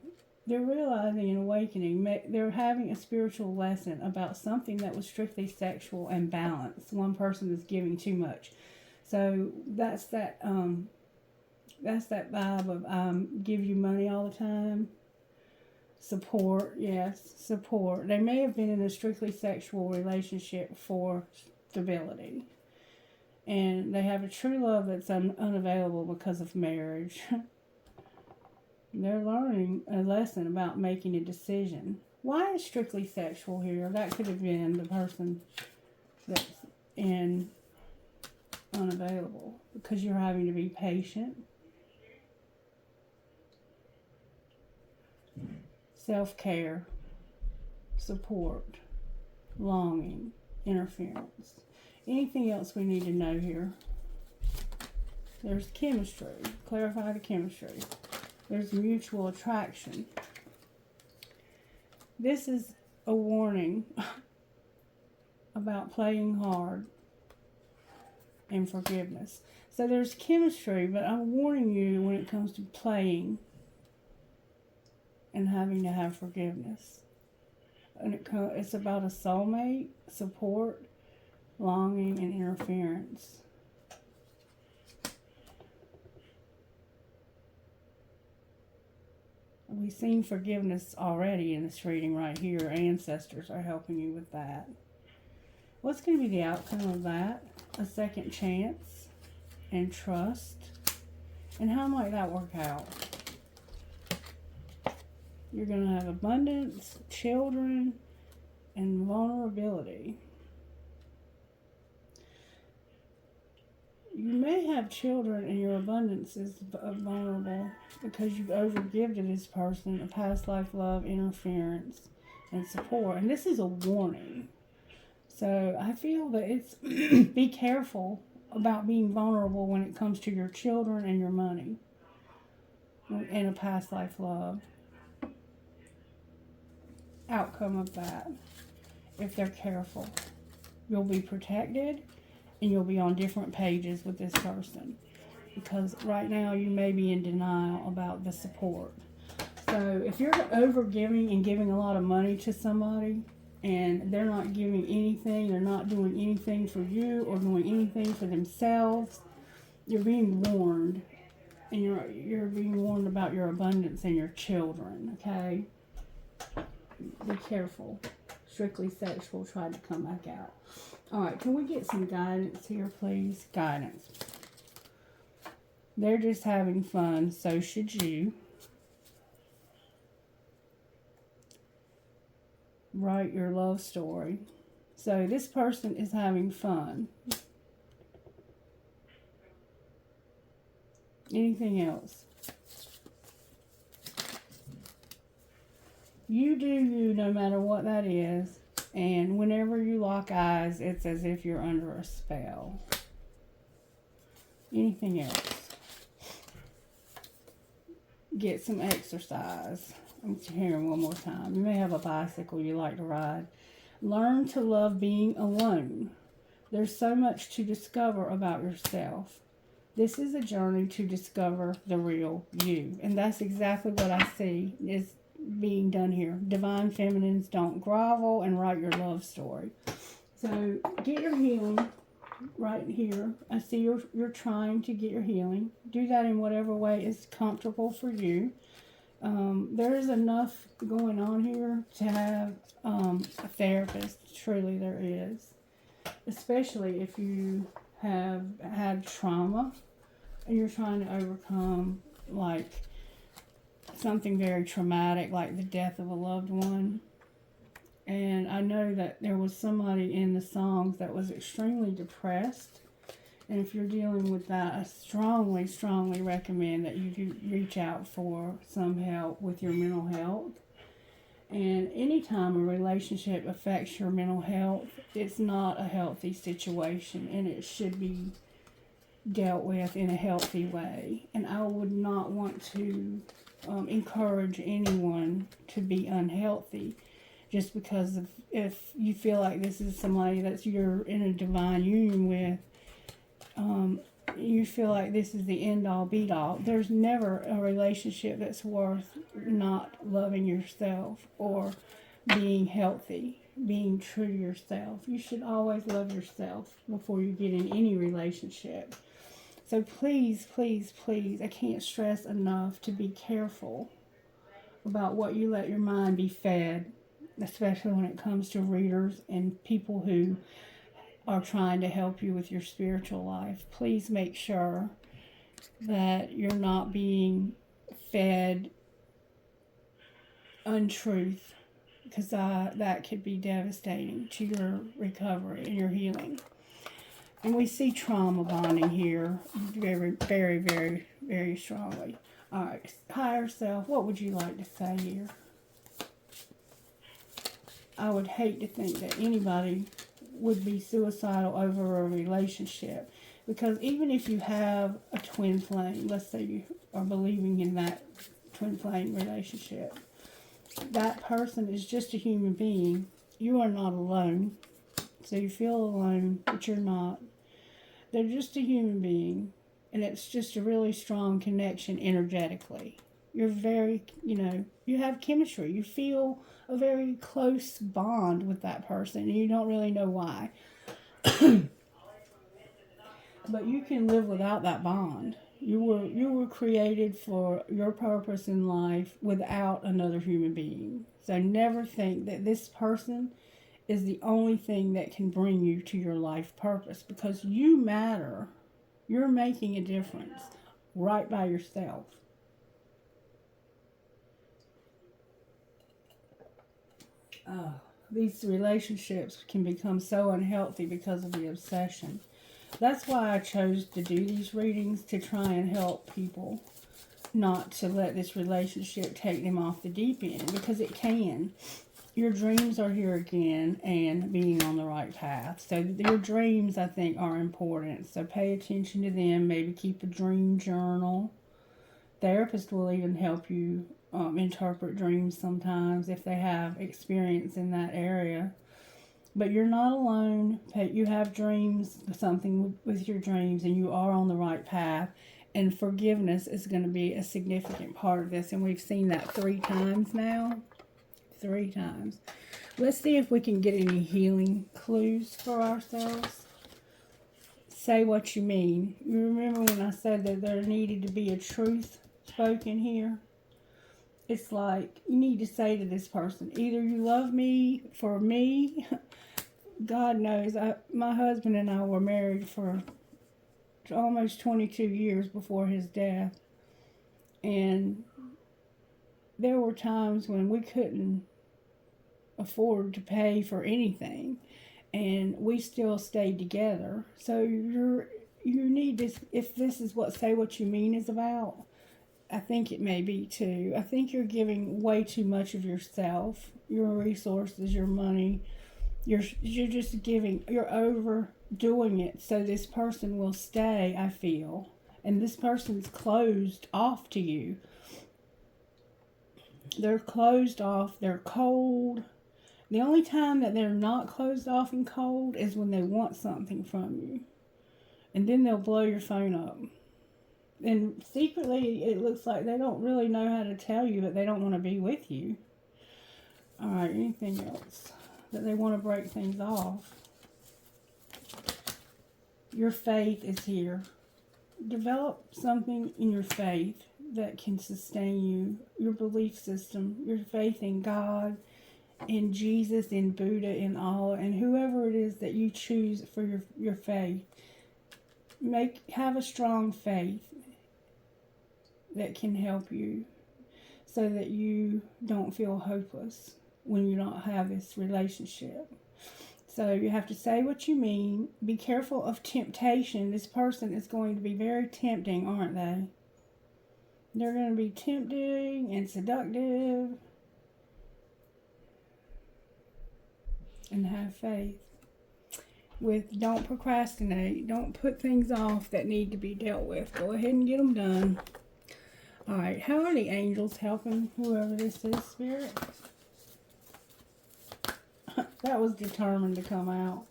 they're realizing and awakening. They're having a spiritual lesson about something that was strictly sexual and balanced. One person is giving too much. So that's that vibe of give you money all the time. Support, yes, support. They may have been in a strictly sexual relationship for stability. And they have a true love that's unavailable because of marriage. They're learning a lesson about making a decision. Why is strictly sexual here? That could have been the person that's in unavailable because you're having to be patient. Self-care, support, longing, interference. Anything else we need to know here? There's chemistry. Clarify the chemistry. There's mutual attraction. This is a warning about playing hard and forgiveness. So there's chemistry, but I'm warning you when it comes to playing and having to have forgiveness. And it's about a soulmate, support, longing, and interference. We've seen forgiveness already in this reading right here. Ancestors are helping you with that. What's going to be the outcome of that? A second chance and trust. And how might that work out? You're going to have abundance, children, and vulnerability. You may have children and your abundance is vulnerable because you've overgifted this person a past life love, interference, and support. And this is a warning. So I feel that it's be careful about being vulnerable when it comes to your children and your money and a past life love. Outcome of that. if they're careful. You'll be protected, and you'll be on different pages with this person. Because right now you may be in denial about the support. So if you're over giving and giving a lot of money to somebody, and they're not giving anything, they're not doing anything for you or doing anything for themselves, you're being warned. And you're being warned about your abundance and your children, okay? Be careful. Strictly sexual tried to come back out. Alright, can we get some guidance here, please? Guidance. They're just having fun, so should you. Write your love story. So this person is having fun. Anything else? You do you no matter what that is. And whenever you lock eyes, it's as if you're under a spell. Anything else? Get some exercise. I'm hearing one more time. You may have a bicycle you like to ride. Learn to love being alone. There's so much to discover about yourself. This is a journey to discover the real you. And that's exactly what I see is being done here. Divine Feminines, don't grovel and write your love story. So get your healing right here. I see you're trying to get your healing. Do that in whatever way is comfortable for you. There is enough going on here to have a therapist. Truly there is. Especially if you have had trauma and you're trying to overcome like something very traumatic like the death of a loved one. And I know that there was somebody in the songs that was extremely depressed. And if you're dealing with that, I strongly, strongly recommend that you do reach out for some help with your mental health. And anytime a relationship affects your mental health, it's not a healthy situation, and it should be dealt with in a healthy way. And I would not want to encourage anyone to be unhealthy just because of, if you feel like this is somebody that you're in a divine union with, you feel like this is the end all be all. There's never a relationship that's worth not loving yourself or being healthy, being true to yourself. You should always love yourself before you get in any relationship. So please, please, please, I can't stress enough to be careful about what you let your mind be fed, especially when it comes to readers and people who are trying to help you with your spiritual life. Please make sure that you're not being fed untruth, because that could be devastating to your recovery and your healing. And we see trauma bonding here very, very, very, very strongly. All right, higher self, what would you like to say here? I would hate to think that anybody would be suicidal over a relationship, because even if you have a twin flame, let's say you are believing in that twin flame relationship, that person is just a human being. You are not alone. So you feel alone, but you're not. They're just a human being, and it's just a really strong connection energetically. You're very, you have chemistry. You feel a very close bond with that person, and you don't really know why. But you can live without that bond. You were created for your purpose in life without another human being. So never think that this person is the only thing that can bring you to your life purpose, because you matter. You're making a difference right by yourself. These relationships can become so unhealthy because of the obsession. That's why I chose to do these readings, to try and help people not to let this relationship take them off the deep end, because it can. Your dreams are here again, and being on the right path. So your dreams, I think, are important. So pay attention to them. Maybe keep a dream journal. Therapists will even help you interpret dreams sometimes if they have experience in that area. But you're not alone. You have dreams, something with your dreams, and you are on the right path. And forgiveness is going to be a significant part of this. And we've seen that 3 times now. 3 times. Let's see if we can get any healing clues for ourselves. Say what you mean. You remember when I said that there needed to be a truth spoken here? It's like you need to say to this person, either you love me for me. God knows, my husband and I were married for almost 22 years before his death. And there were times when we couldn't afford to pay for anything. And we still stayed together. So you need to, if this is what Say What You Mean is about, I think it may be too. I think you're giving way too much of yourself, your resources, your money. You're just giving, you're overdoing it so this person will stay, I feel. And this person's closed off to you. They're closed off, they're cold. The only time that they're not closed off and cold is when they want something from you. And then they'll blow your phone up. And secretly, it looks like they don't really know how to tell you that they don't want to be with you. All right, anything else? That they want to break things off. Your faith is here. Develop something in your faith that can sustain you. Your belief system, your faith in God, in Jesus, in Buddha, in Allah, and whoever it is that you choose for your faith. Have a strong faith that can help you so that you don't feel hopeless when you don't have this relationship. So you have to say what you mean. Be careful of temptation. This person is going to be very tempting, aren't they? They're going to be tempting and seductive. And have faith. Don't procrastinate. Don't put things off that need to be dealt with. Go ahead and get them done. All right, how are the angels helping whoever this is, Spirit? That was determined to come out.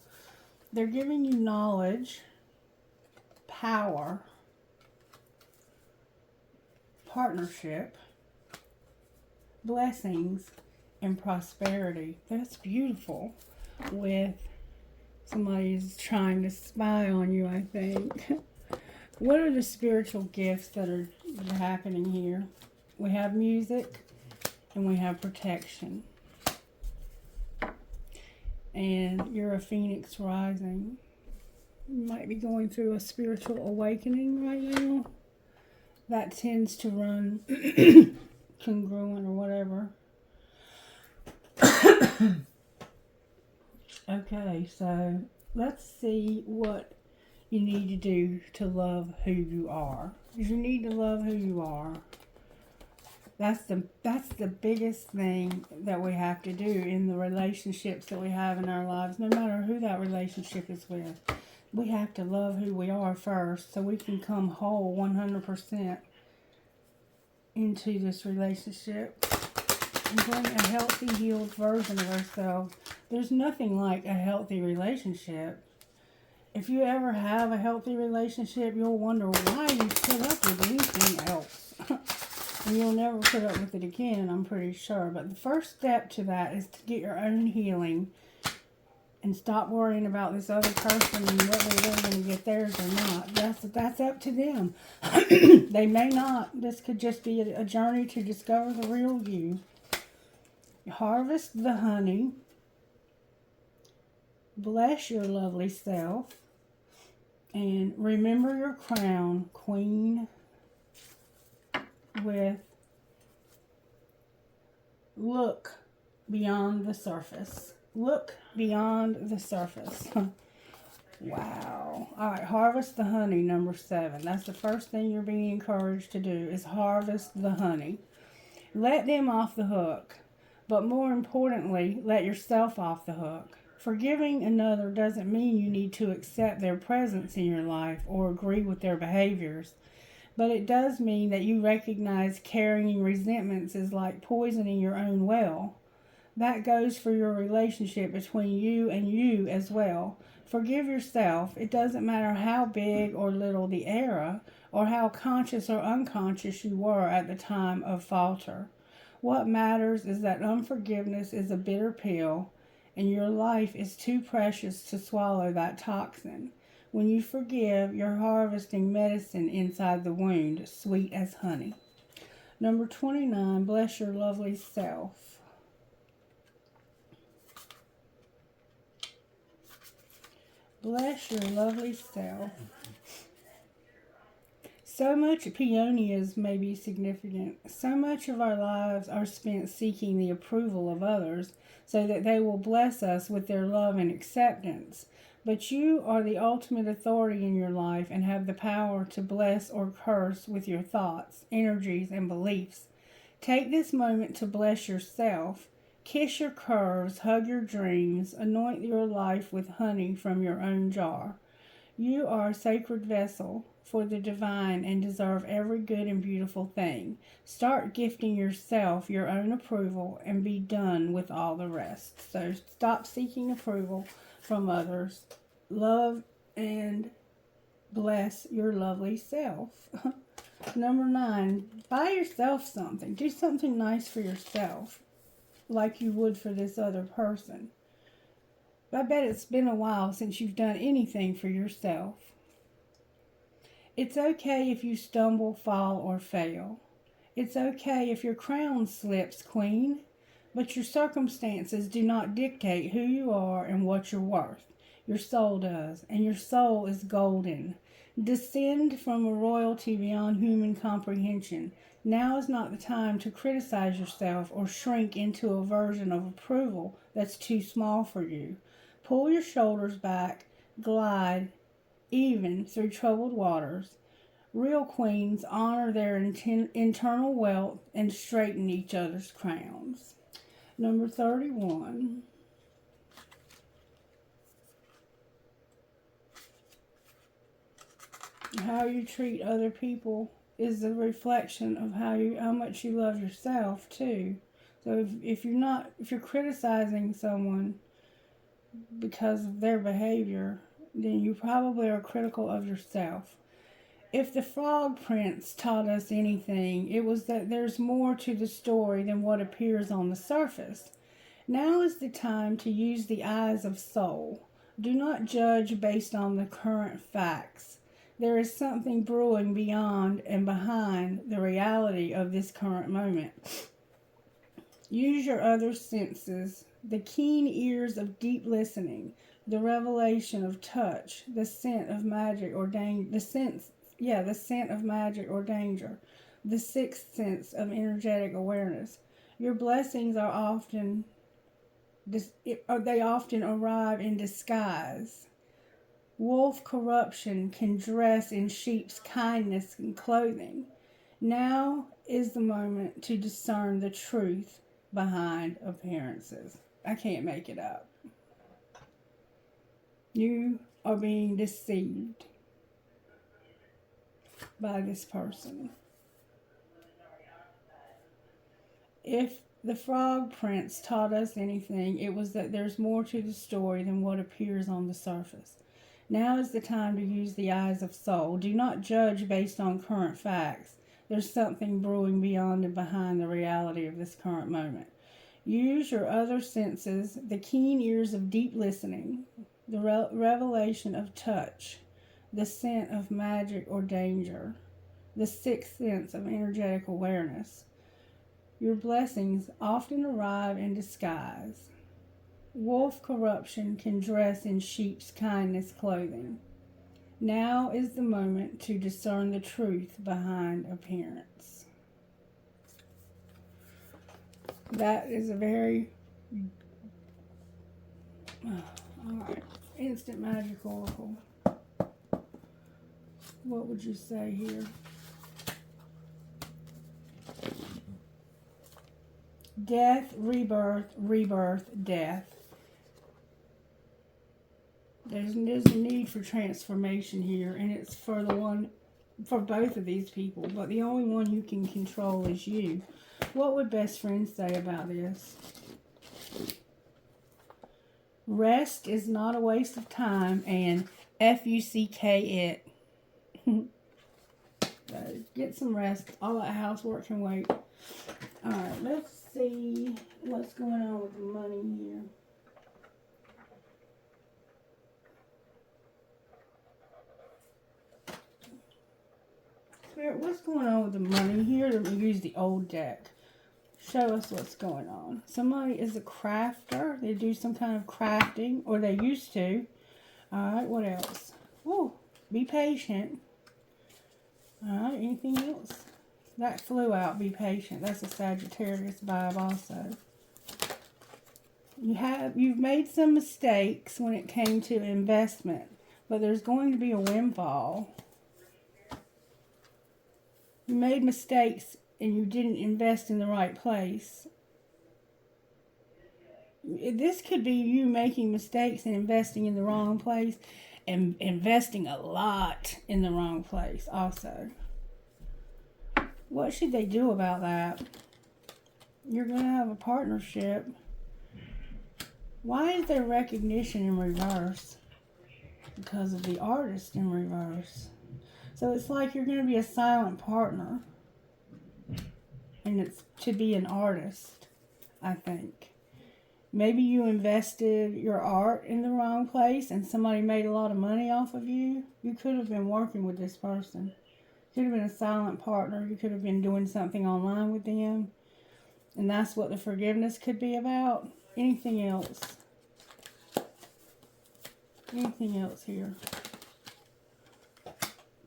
They're giving you knowledge, power, partnership, blessings, and prosperity. That's beautiful. With somebody's trying to spy on you, I think. What are the spiritual gifts that are happening here? We have music and we have protection. And you're a phoenix rising. You might be going through a spiritual awakening right now. That tends to run congruent or whatever. Okay, so let's see what you need to do to love who you are. You need to love who you are. That's the biggest thing that we have to do in the relationships that we have in our lives, no matter who that relationship is with. We have to love who we are first so we can come whole 100% into this relationship and bring a healthy, healed version of ourselves. There's nothing like a healthy relationship. If you ever have a healthy relationship, you'll wonder why you put up with anything else. And you'll never put up with it again, I'm pretty sure. But the first step to that is to get your own healing and stop worrying about this other person and whether they're going to get theirs or not. That's up to them. They may not. This could just be a journey to discover the real you. Harvest the honey. Bless your lovely self. And remember your crown, Queen, with look beyond the surface. Look beyond the surface. Wow. All right, harvest the honey, number 7. That's the first thing you're being encouraged to do is harvest the honey. Let them off the hook. But more importantly, let yourself off the hook. Forgiving another doesn't mean you need to accept their presence in your life or agree with their behaviors. But it does mean that you recognize carrying resentments is like poisoning your own well. That goes for your relationship between you and you as well. Forgive yourself. It doesn't matter how big or little the error, or how conscious or unconscious you were at the time of falter. What matters is that unforgiveness is a bitter pill, and your life is too precious to swallow that toxin. When you forgive, you're harvesting medicine inside the wound, sweet as honey. Number 29, bless your lovely self. Bless your lovely self. So much peonias may be significant. So much of our lives are spent seeking the approval of others so that they will bless us with their love and acceptance. But you are the ultimate authority in your life and have the power to bless or curse with your thoughts, energies, and beliefs. Take this moment to bless yourself. Kiss your curves, hug your dreams, anoint your life with honey from your own jar. You are a sacred vessel for the divine and deserve every good and beautiful thing. Start gifting yourself your own approval and be done with all the rest. So stop seeking approval from others. Love and bless your lovely self. Number 9, buy yourself something. Do something nice for yourself, like you would for this other person. I bet it's been a while since you've done anything for yourself. It's okay if you stumble, fall, or fail. It's okay if your crown slips, Queen, but your circumstances do not dictate who you are and what you're worth. Your soul does, and your soul is golden. Descend from a royalty beyond human comprehension. Now is not the time to criticize yourself or shrink into a version of approval that's too small for you. Pull your shoulders back, glide even through troubled waters. Real queens honor their internal wealth and straighten each other's crowns. Number 31. How you treat other people is a reflection of how much you love yourself too. So if you're criticizing someone because of their behavior, then you probably are critical of yourself. If the Frog Prince taught us anything, it was that there's more to the story than what appears on the surface. Now is the time to use the eyes of soul. Do not judge based on the current facts. There is something brewing beyond and behind the reality of this current moment. Use your other senses, the keen ears of deep listening, the revelation of touch, the scent of magic or danger, the scent of magic or danger, the sixth sense of energetic awareness. Your blessings are often arrive in disguise. Wolf corruption can dress in sheep's kindness and clothing. Now is the moment to discern the truth behind appearances. I can't make it up. You are being deceived by this person. If the Frog Prince taught us anything, it was that there's more to the story than what appears on the surface. Now is the time to use the eyes of soul. Do not judge based on current facts. There's something brewing beyond and behind the reality of this current moment. Use your other senses, the keen ears of deep listening, the revelation of touch, the scent of magic or danger, the sixth sense of energetic awareness. Your blessings often arrive in disguise. Wolf corruption can dress in sheep's kindness clothing. Now is the moment to discern the truth behind appearance. That is a very, alright, instant magic oracle. What would you say here? Death, rebirth, rebirth, death. There's a need for transformation here, and it's for both of these people, but the only one you can control is you. What would best friend say about this? Rest is not a waste of time, and FUCK it. Get some rest. All that housework can wait. Alright, let's see what's going on with the money here. Spirit, what's going on with the money here? Let me use the old deck. Show us what's going on. Somebody is a crafter. They do some kind of crafting, or they used to. Alright, what else? Oh, be patient. Alright, anything else? That flew out, be patient. That's a Sagittarius vibe also. You've made some mistakes when it came to investment, but there's going to be a windfall. You made mistakes and you didn't invest in the right place. This could be you making mistakes and investing in the wrong place, and investing a lot in the wrong place also. What should they do about that? You're going to have a partnership. Why is there recognition in reverse? Because of the artist in reverse. So it's like you're going to be a silent partner. And it's to be an artist, I think. Maybe you invested your art in the wrong place and somebody made a lot of money off of you. You could have been working with this person. Could have been a silent partner. You could have been doing something online with them. And that's what the forgiveness could be about. Anything else? Anything else here?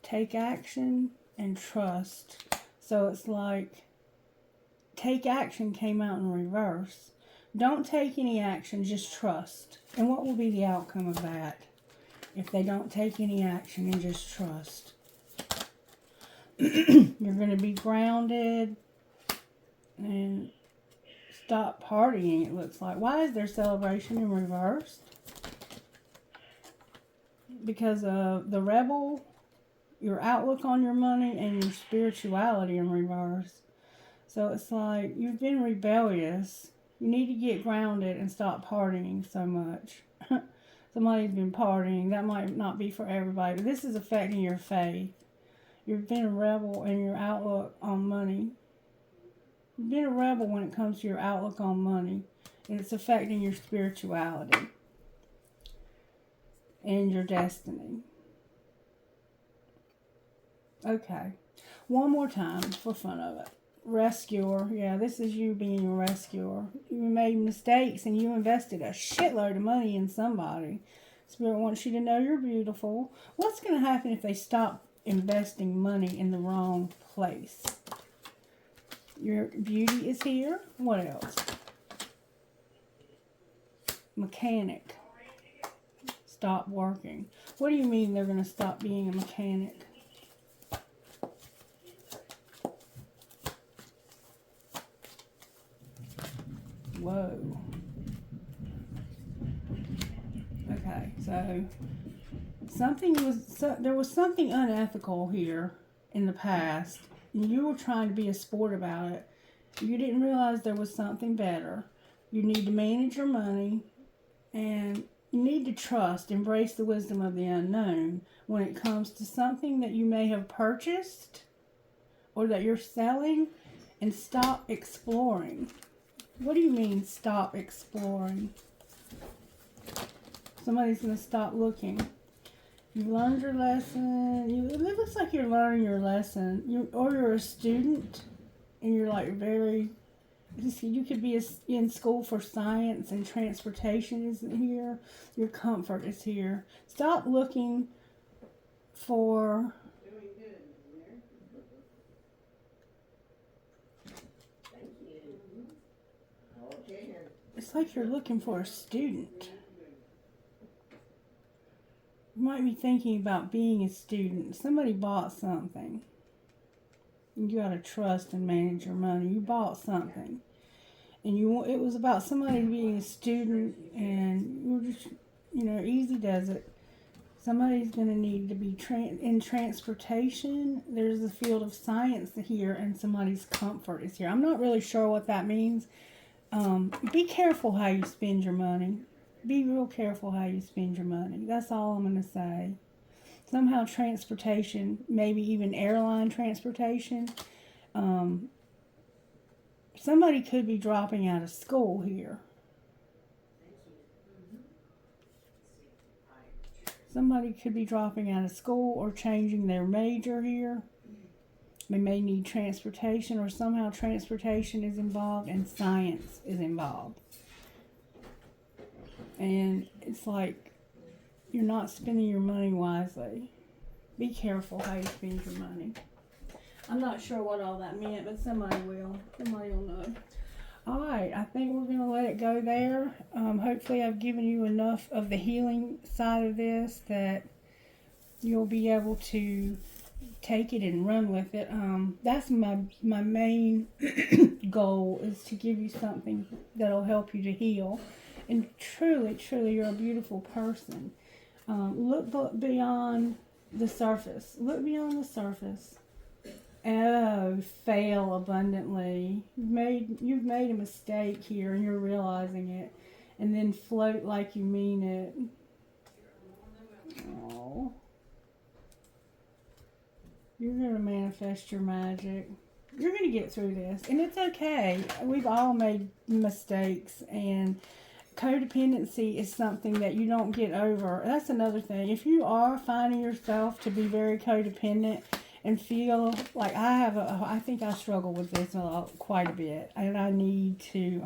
Take action and trust. So it's like take action came out in reverse. Don't take any action, just trust. And what will be the outcome of that if they don't take any action and just trust? You're going to be grounded and stop partying, it looks like. Why is there celebration in reverse? Because of the rebel, your outlook on your money, and your spirituality in reverse. So it's like you've been rebellious. You need to get grounded and stop partying so much. Somebody's been partying. That might not be for everybody, but this is affecting your faith. You've been a rebel in your outlook on money. You've been a rebel when it comes to your outlook on money. And it's affecting your spirituality and your destiny. Okay. One more time for fun of it. Rescuer. Yeah, this is you being a rescuer. You made mistakes and you invested a shitload of money in somebody. Spirit wants you to know you're beautiful. What's going to happen if they stop investing money in the wrong place? Your beauty is here. What else? Mechanic. Stop working. What do you mean they're going to stop being a mechanic? Whoa. Okay, so there was something unethical here in the past. And you were trying to be a sport about it. You didn't realize there was something better. You need to manage your money, and you need to trust, embrace the wisdom of the unknown when it comes to something that you may have purchased or that you're selling, and stop exploring. What do you mean, stop exploring? Somebody's going to stop looking. You learned your lesson. It looks like you're learning your lesson. You're a student, and you're like you could be in school for science, and transportation isn't here. Your comfort is here. Stop looking for... It's like you're looking for a student. You might be thinking about being a student. Somebody bought something. You got to trust and manage your money. You bought something. And it was about somebody being a student, and you were just, easy does it. Somebody's going to need to be in transportation. There's a field of science here, and somebody's comfort is here. I'm not really sure what that means. Be careful how you spend your money. Be real careful how you spend your money. That's all I'm going to say. Somehow transportation, maybe even airline transportation. Somebody could be dropping out of school here. Somebody could be dropping out of school or changing their major here. They may need transportation, or somehow transportation is involved and science is involved. And it's like you're not spending your money wisely. Be careful how you spend your money. I'm not sure what all that meant, but somebody will. Somebody will know. Alright, I think we're going to let it go there. Hopefully I've given you enough of the healing side of this that you'll be able to take it and run with it. That's my main goal, is to give you something that'll help you to heal. And truly, truly, you're a beautiful person. Look beyond the surface. Look beyond the surface. Oh, fail abundantly. You've made a mistake here and you're realizing it. And then float like you mean it. Oh. You're going to manifest your magic. You're going to get through this. And it's okay. We've all made mistakes. And codependency is something that you don't get over. That's another thing. If you are finding yourself to be very codependent and feel like I think I struggle with this quite a bit. And I need to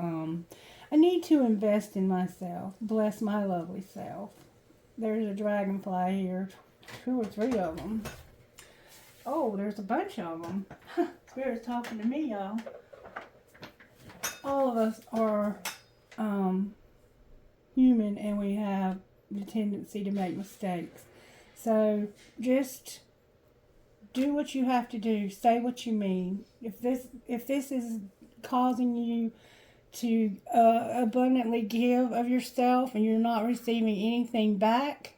invest in myself. Bless my lovely self. There's a dragonfly here. 2 or 3 of them. Oh, there's a bunch of them. Spirit's talking to me, y'all. All of us are human, and we have the tendency to make mistakes. So just do what you have to do. Say what you mean. If this is causing you to abundantly give of yourself and you're not receiving anything back,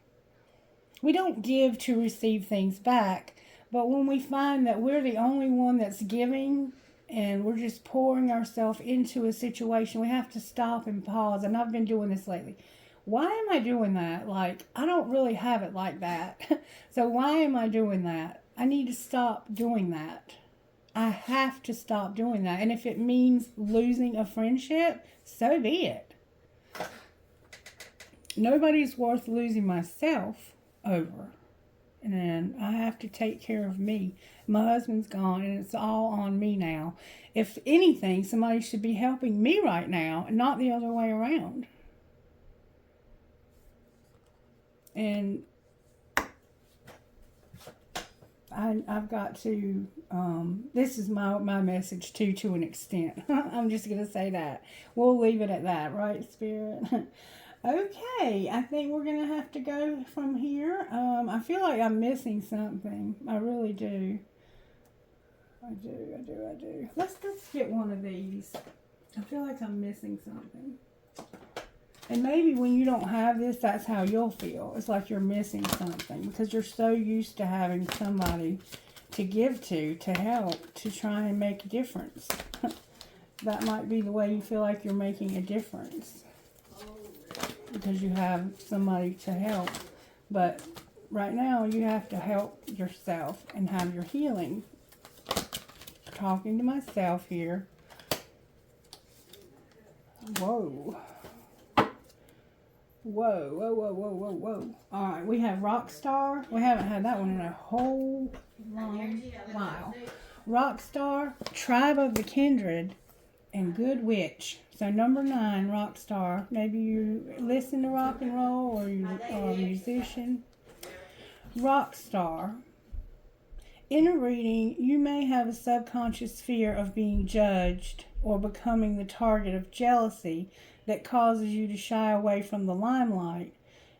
we don't give to receive things back. But when we find that we're the only one that's giving and we're just pouring ourselves into a situation, we have to stop and pause. And I've been doing this lately. Why am I doing that? Like, I don't really have it like that. So why am I doing that? I need to stop doing that. I have to stop doing that. And if it means losing a friendship, so be it. Nobody's worth losing myself over. And I have to take care of me. My husband's gone, and it's all on me now. If anything, somebody should be helping me right now, and not the other way around. And I've got to, this is my message too, to an extent. I'm just going to say that. We'll leave it at that, right, Spirit? Okay, I think we're going to have to go from here. I feel like I'm missing something. I really do. I do. Let's get one of these. I feel like I'm missing something. And maybe when you don't have this, that's how you'll feel. It's like you're missing something because you're so used to having somebody to give to help, to try and make a difference. That might be the way you feel like you're making a difference. Because you have somebody to help. But right now, you have to help yourself and have your healing. Talking to myself here. Whoa. Alright, we have Rockstar. We haven't had that one in a whole long while. Rockstar, Tribe of the Kindred, and Good Witch. So number 9, Rockstar. Maybe you listen to rock and roll, or you are a musician. Rockstar. In a reading, you may have a subconscious fear of being judged or becoming the target of jealousy that causes you to shy away from the limelight.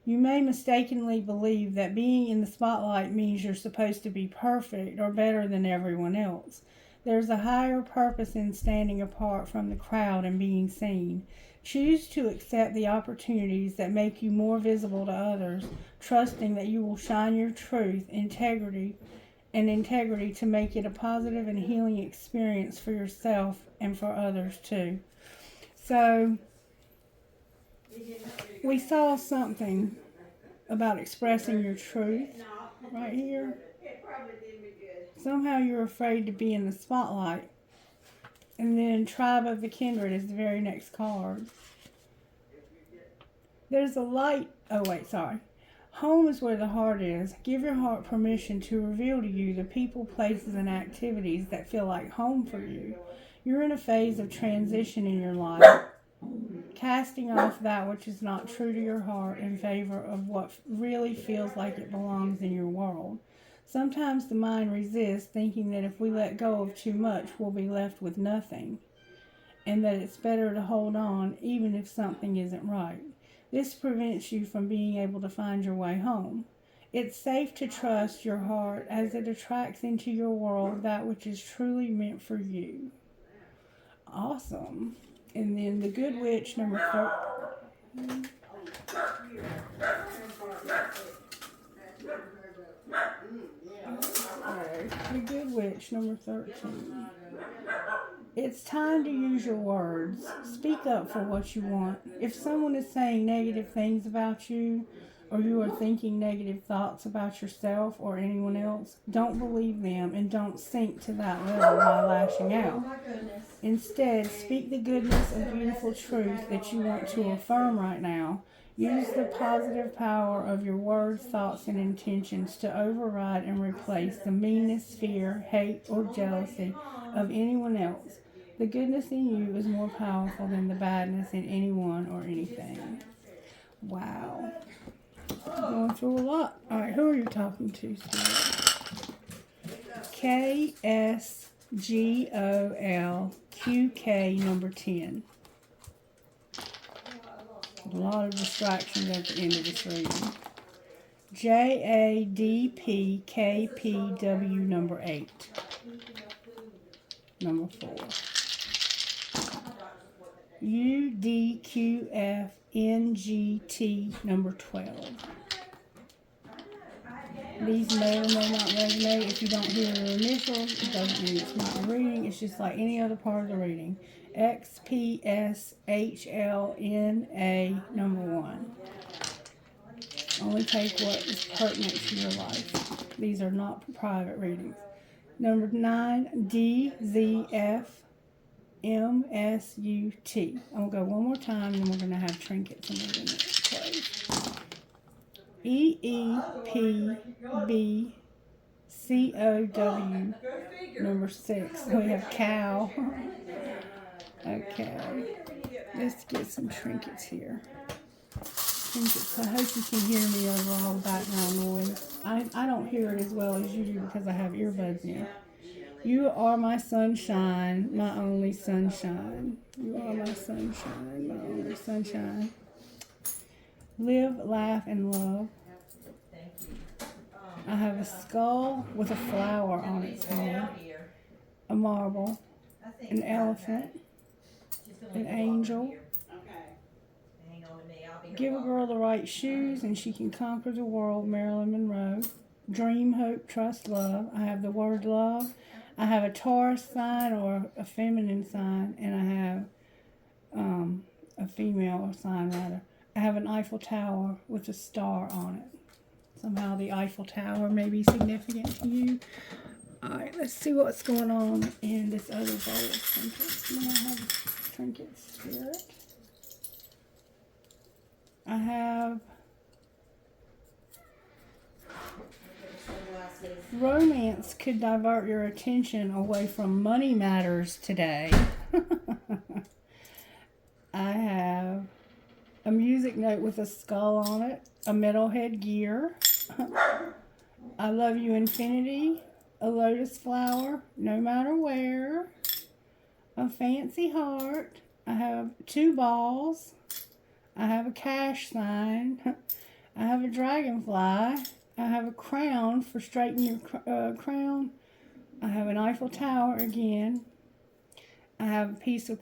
You may mistakenly believe that being in the spotlight means you're supposed to be perfect or better than everyone else. There's a higher purpose in standing apart from the crowd and being seen. Choose to accept the opportunities that make you more visible to others, trusting that you will shine your truth, integrity to make it a positive and healing experience for yourself and for others too. So we saw something about expressing your truth right here. Somehow you're afraid to be in the spotlight. And then Tribe of the Kindred is the very next card. There's a light. Oh, wait, sorry. Home is where the heart is. Give your heart permission to reveal to you the people, places, and activities that feel like home for you. You're in a phase of transition in your life, casting off that which is not true to your heart in favor of what really feels like it belongs in your world. Sometimes the mind resists, thinking that if we let go of too much, we'll be left with nothing, and that it's better to hold on even if something isn't right. This prevents you from being able to find your way home. It's safe to trust your heart as it attracts into your world that which is truly meant for you. Awesome. And then the Good Witch, number 13. The Good Witch, number 13. It's time to use your words. Speak up for what you want. If someone is saying negative things about you, or you are thinking negative thoughts about yourself or anyone else, don't believe them and don't sink to that level by lashing out. Instead, speak the goodness and beautiful truth that you want to affirm right now. Use the positive power of your words, thoughts, and intentions to override and replace the meanness, fear, hate, or jealousy of anyone else. The goodness in you is more powerful than the badness in anyone or anything. Wow. Going through a lot. All right, who are you talking to, Spirit? KSGOLQK, number 10. A lot of distractions at the end of this reading. JADPKPW, number 8. Number 4. UDQFNGT, number 12. These may or may not resonate. If you don't hear your initials, it doesn't mean it's not a reading. It's just like any other part of the reading. XPSHLNA, number 1. Only take what is pertinent to your life. These are not private readings. Number 9, DZFMSUT. I'm going to go one more time, and then we're going to have trinkets and we're going to close. EEPBCOW, number 6. We have cow. Okay. Let's get some trinkets here. Trinkets. I hope you can hear me over all the background noise. I don't hear it as well as you do because I have earbuds in. You are my sunshine, my only sunshine. You are my sunshine, my only sunshine. Live, laugh, and love. I have a skull with a flower on its head, a marble, an elephant, an angel. Give a girl the right shoes and she can conquer the world, Marilyn Monroe. Dream, hope, trust, love. I have the word love. I have a Taurus sign or a feminine sign, and I have a female sign rather. I have an Eiffel Tower with a star on it. Somehow the Eiffel Tower may be significant to you. Alright, let's see what's going on in this other bowl of trinkets. May I have trinket spirit? I have romance could divert your attention away from money matters today. I have a music note with a skull on it, a metalhead gear. I love you infinity, a lotus flower, no matter where, a fancy heart. I have 2 balls. I have a cash sign. I have a dragonfly. I have a crown for straightening your crown. I have an Eiffel Tower again. I have a piece of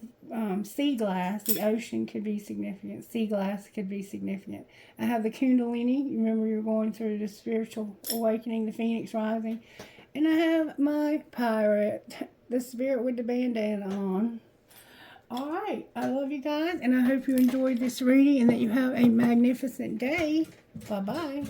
sea glass. The ocean could be significant. Sea glass could be significant. I have the Kundalini. You remember you're going through the spiritual awakening, the Phoenix rising. And I have my pirate, the spirit with the bandana on. All right. I love you guys, and I hope you enjoyed this reading and that you have a magnificent day. Bye-bye.